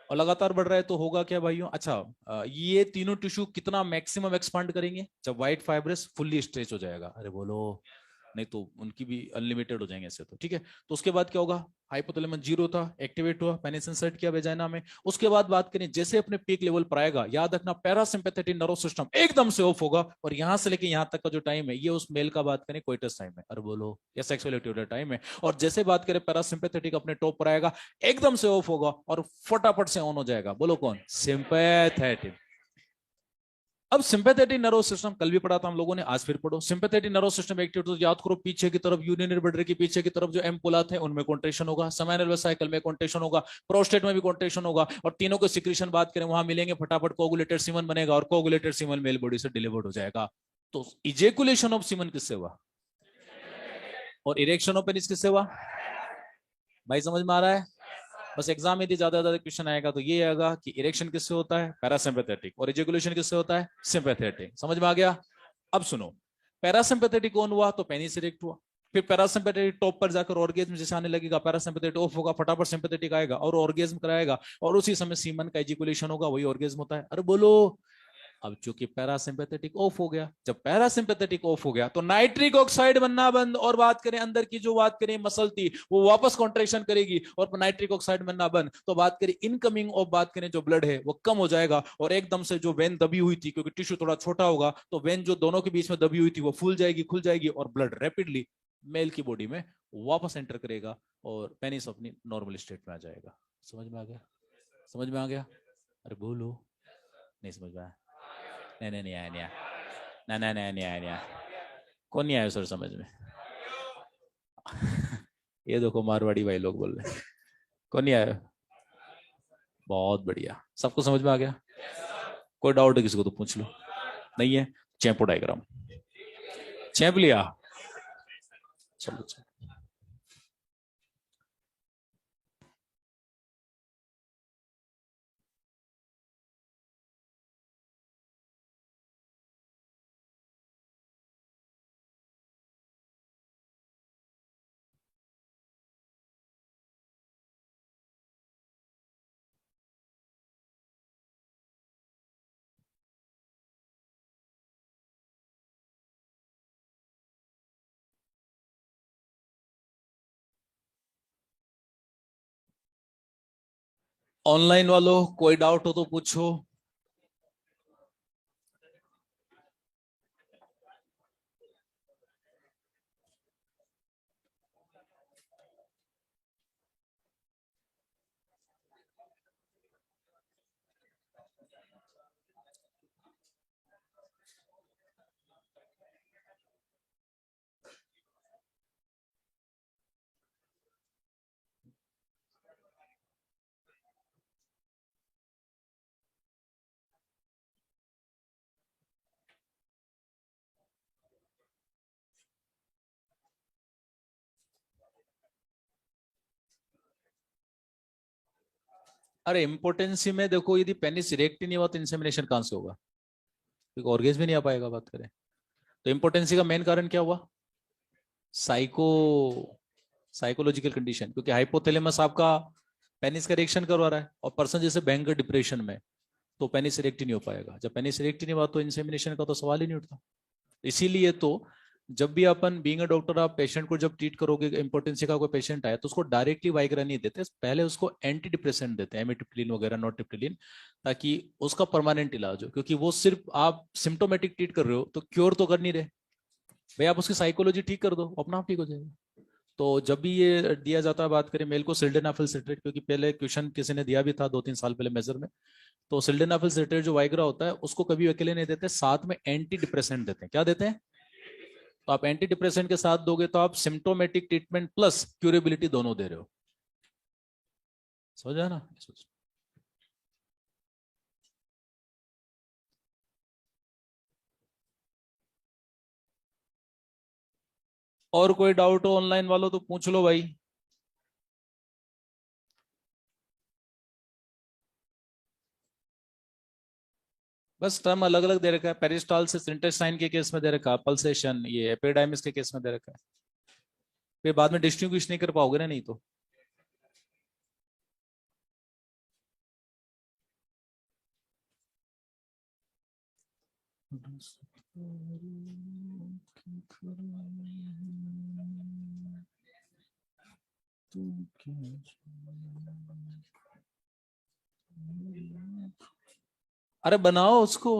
और लगातार बढ़ रहा है तो होगा क्या भाइयों? अच्छा, ये तीनों टिश्यू कितना मैक्सिमम एक्सपांड करेंगे जब व्हाइट फाइब्रस फुल्ली स्ट्रेच हो जाएगा? अरे बोलो, नहीं तो उनकी भी अनलिमिटेड हो जाएंगे ऐसे तो, ठीक है। तो उसके बाद क्या होगा? हाइपोथैलेमस जीरो था, एक्टिवेट हुआ, पेनिस इंसर्ट किया वेजाइना में। उसके बाद बात करें जैसे अपने पीक लेवल पर आएगा, याद रखना पैरासिम्पैथेटिक नर्वस सिस्टम एकदम से ऑफ होगा, और यहां से लेके यहां तक का जो टाइम है ये उस मेल का बात करें कोइटस टाइम है, अरे बोलो, या सेक्सुअल एक्टिविटी टाइम है। और जैसे बात करें पैरासिम्पैथेटिक अपने टॉप पर आएगा, एकदम से ऑफ होगा और फटाफट से ऑन हो जाएगा। बोलो कौन? सिंपैथेटिक। अब सिंपैथेटिक नर्वस सिस्टम कल भी पढ़ा था हम लोगों ने, आज फिर पढ़ो। सिंपैथेटिक नर्वस सिस्टम एक्टिव तो याद करो, पीछे की तरफ यूरिनरी ब्लैडर के पीछे की तरफ जो एम्पुला थे उनमें कॉन्ट्रेक्शन होगा, सेमिनल साइकिल में कॉन्ट्रेक्शन होगा, प्रोस्टेट में भी कॉन्ट्रेक्शन होगा, और तीनों को सिक्रीशन बात करें वहां मिलेंगे, फटाफट कोगुलेटेड सीमन बनेगा, और कोगुलेटेड सीमन मेल बॉडी से डिलीवर्ड हो जाएगा। तो इजेकुलेशन ऑफ सीमन किससे हुआ? और इरेक्शन ऑफ पेनिस किससे हुआ? भाई समझ में आ रहा है? बस एग्जाम में यदि ज्यादा ज्यादा क्वेश्चन आएगा तो ये आएगा कि इरेक्शन किससे होता है? पैरासिम्पैथेटिक। और इजेकुलेशन किससे होता है? सिंपैथेटिक। समझ में आ गया? अब सुनो, पैरासिम्पैथेटिक ऑन हुआ तो पेनिस इरेक्ट हुआ, फिर पैरासिम्पैथेटिक टॉप पर जाकर ऑर्गेज्म जैसे आने लगेगा, पैरासिम्पैथेटिक ऑफ होगा, फटाफट सिंपैथेटिक आएगा और ऑर्गेज्म कराएगा, और उसी समय सीमन का इजेकुलेशन होगा, वही ऑर्गेज्म होता है। अरे बोलो, अब चूंकि पैरासिम्पैथेटिक ऑफ हो गया, जब पैरासिम्पैथेटिक ऑफ हो गया तो नाइट्रिक ऑक्साइड बनना बंद, और बात करें अंदर की जो बात करें मसल थी वो वापस कॉन्ट्रेक्शन करेगी, और नाइट्रिक ऑक्साइड बनना बंद, तो बात करें इनकमिंग ऑफ बात करें जो ब्लड है वो कम हो जाएगा, और एकदम से जो वेन दबी हुई थी, क्योंकि टिश्यू थोड़ा छोटा होगा तो वेन जो दोनों के बीच में दबी हुई थी वो फूल जाएगी, खुल जाएगी, और ब्लड रैपिडली मेल की बॉडी में वापस एंटर करेगा, और पेनिस अपनी नॉर्मल स्टेट में आ जाएगा। समझ में आ गया? समझ में आ गया? अरे बोलो, नहीं समझ में आया? नहीं नहीं नहीं आया, नहीं आया, नहीं नहीं नहीं नहीं आया, नहीं आया। कौन नहीं आया सर समझ में? ये देखो मारवाड़ी भाई लोग बोल रहे हैं, कौन नहीं आया? बहुत बढ़िया, सबको समझ में आ गया? कोई डाउट है किसी को तो पूछ लो। नहीं है? चैम्पो डायग्राम चैंप लिया? चलो चलो। ऑनलाइन वालों कोई डाउट हो तो पूछो। अरे इम्पोर्टेंसी में देखो, यदि पेनिस इरेक्ट ही नहीं हुआ तो इंसेमिनेशन कहां से होगा? क्योंकि ऑर्गेज भी नहीं आ पाएगा, बात करें। तो इम्पोर्टेंसी का मेन कारण क्या हुआ? साइकोलॉजिकल कंडीशन, क्योंकि हाइपोथैलेमस आपका पेनिस का रिएक्शन करवा रहा है, और पर्सन जैसे भयंकर डिप्रेशन में, तो पेनिस इरेक्ट ही नहीं हो पाएगा। जब पेनिस इरेक्ट ही नहीं हुआ तो इंसेमिनेशन का तो सवाल ही नहीं उठता। इसीलिए तो जब भी अपन बीइंग अ डॉक्टर, आप पेशेंट को जब ट्रीट करोगे, इम्पोर्टेंसी का कोई पेशेंट आए, तो उसको डायरेक्टली वाइग्रा नहीं देते, पहले उसको एंटी डिप्रेसेंट देते हैं, एमिट्रिप्टिलिन वगैरह, नॉरटिप्टिलिन, ताकि उसका परमानेंट इलाज हो। क्योंकि वो सिर्फ आप सिम्टोमेटिक ट्रीट कर रहे हो, तो क्योर तो कर नहीं रहे भाई, आप उसकी साइकोलॉजी ठीक कर दो, अपना आप ठीक हो जाएगा। तो जब भी ये दिया जाता है, बात करें मेल को सिल्डेनाफिल सिट्रेट, क्योंकि पहले क्वेश्चन किसी ने दिया भी था 2-3 साल पहले मेजर में, तो सिल्डेनाफिल सिट्रेट जो वाइग्रा होता है उसको कभी अकेले नहीं देते, साथ में एंटी डिप्रेसेंट देते हैं। क्या देते हैं? तो आप एंटी डिप्रेसेंट के साथ दोगे तो आप सिम्टोमेटिक ट्रीटमेंट प्लस क्यूरेबिलिटी दोनों दे रहे हो। समझा ना? और कोई डाउट हो ऑनलाइन वालों तो पूछ लो भाई। बस टर्म अलग अलग दे रखा है, पेरिस्टालसिस इंटेस्टाइन के केस में दे रखा है, पल्सेशन ये एपिडाइमिस के केस में दे रखा है। फिर बाद में डिस्टिंग्विश नहीं कर पाओगे ना, नहीं तो। अरे बनाओ उसको।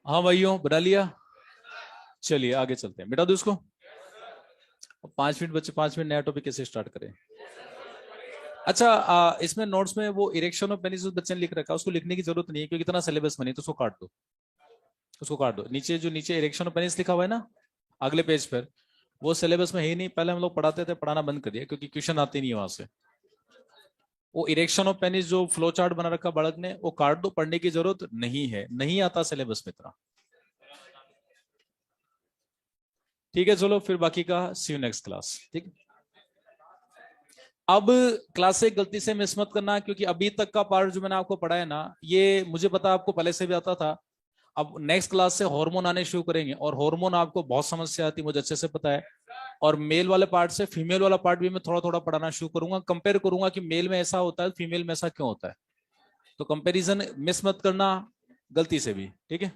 हाँ भाइयों, बना लिया। चलिए आगे चलते हैं, मिटा दो इसको। 5 मिनट बच्चे, 5 मिनट, नया टॉपिक कैसे स्टार्ट करें? अच्छा, इसमें नोट्स में वो इरेक्शन ऑफ पेनिस बच्चे ने लिख रखा है, उसको लिखने की जरूरत नहीं है, क्योंकि इतना सिलेबस बनी, तो उसको काट दो। उसको काट दो, नीचे जो नीचे इरेक्शन ऑफ पेनिस लिखा हुआ है ना, अगले पेज पर, वो सिलेबस में है ही नहीं। पहले हम लोग पढ़ाते थे, पढ़ाना बंद कर दिया, क्योंकि क्वेश्चन आते नहीं है वहां से। वो इरेक्शन ऑफ पेनिस जो फ्लो चार्ट बना रखा बालक ने, वो काट दो, पढ़ने की जरूरत नहीं है, नहीं आता सिलेबस में इतना। ठीक है, चलो फिर बाकी का सी यू नेक्स्ट क्लास। ठीक। अब क्लास से गलती से मिस मत करना, क्योंकि अभी तक का पार्ट जो मैंने आपको पढ़ाया ना, ये मुझे पता आपको पहले से भी आता था। अब नेक्स्ट क्लास से हार्मोन आने शुरू करेंगे, और हार्मोन आपको बहुत समस्या आती है, मुझे अच्छे से पता है। और मेल वाले पार्ट से फीमेल वाला पार्ट भी मैं थोड़ा थोड़ा पढ़ाना शुरू करूंगा, कंपेयर करूंगा कि मेल में ऐसा होता है, फीमेल में ऐसा क्यों होता है। तो कंपैरिजन मिस मत करना गलती से भी, ठीक है।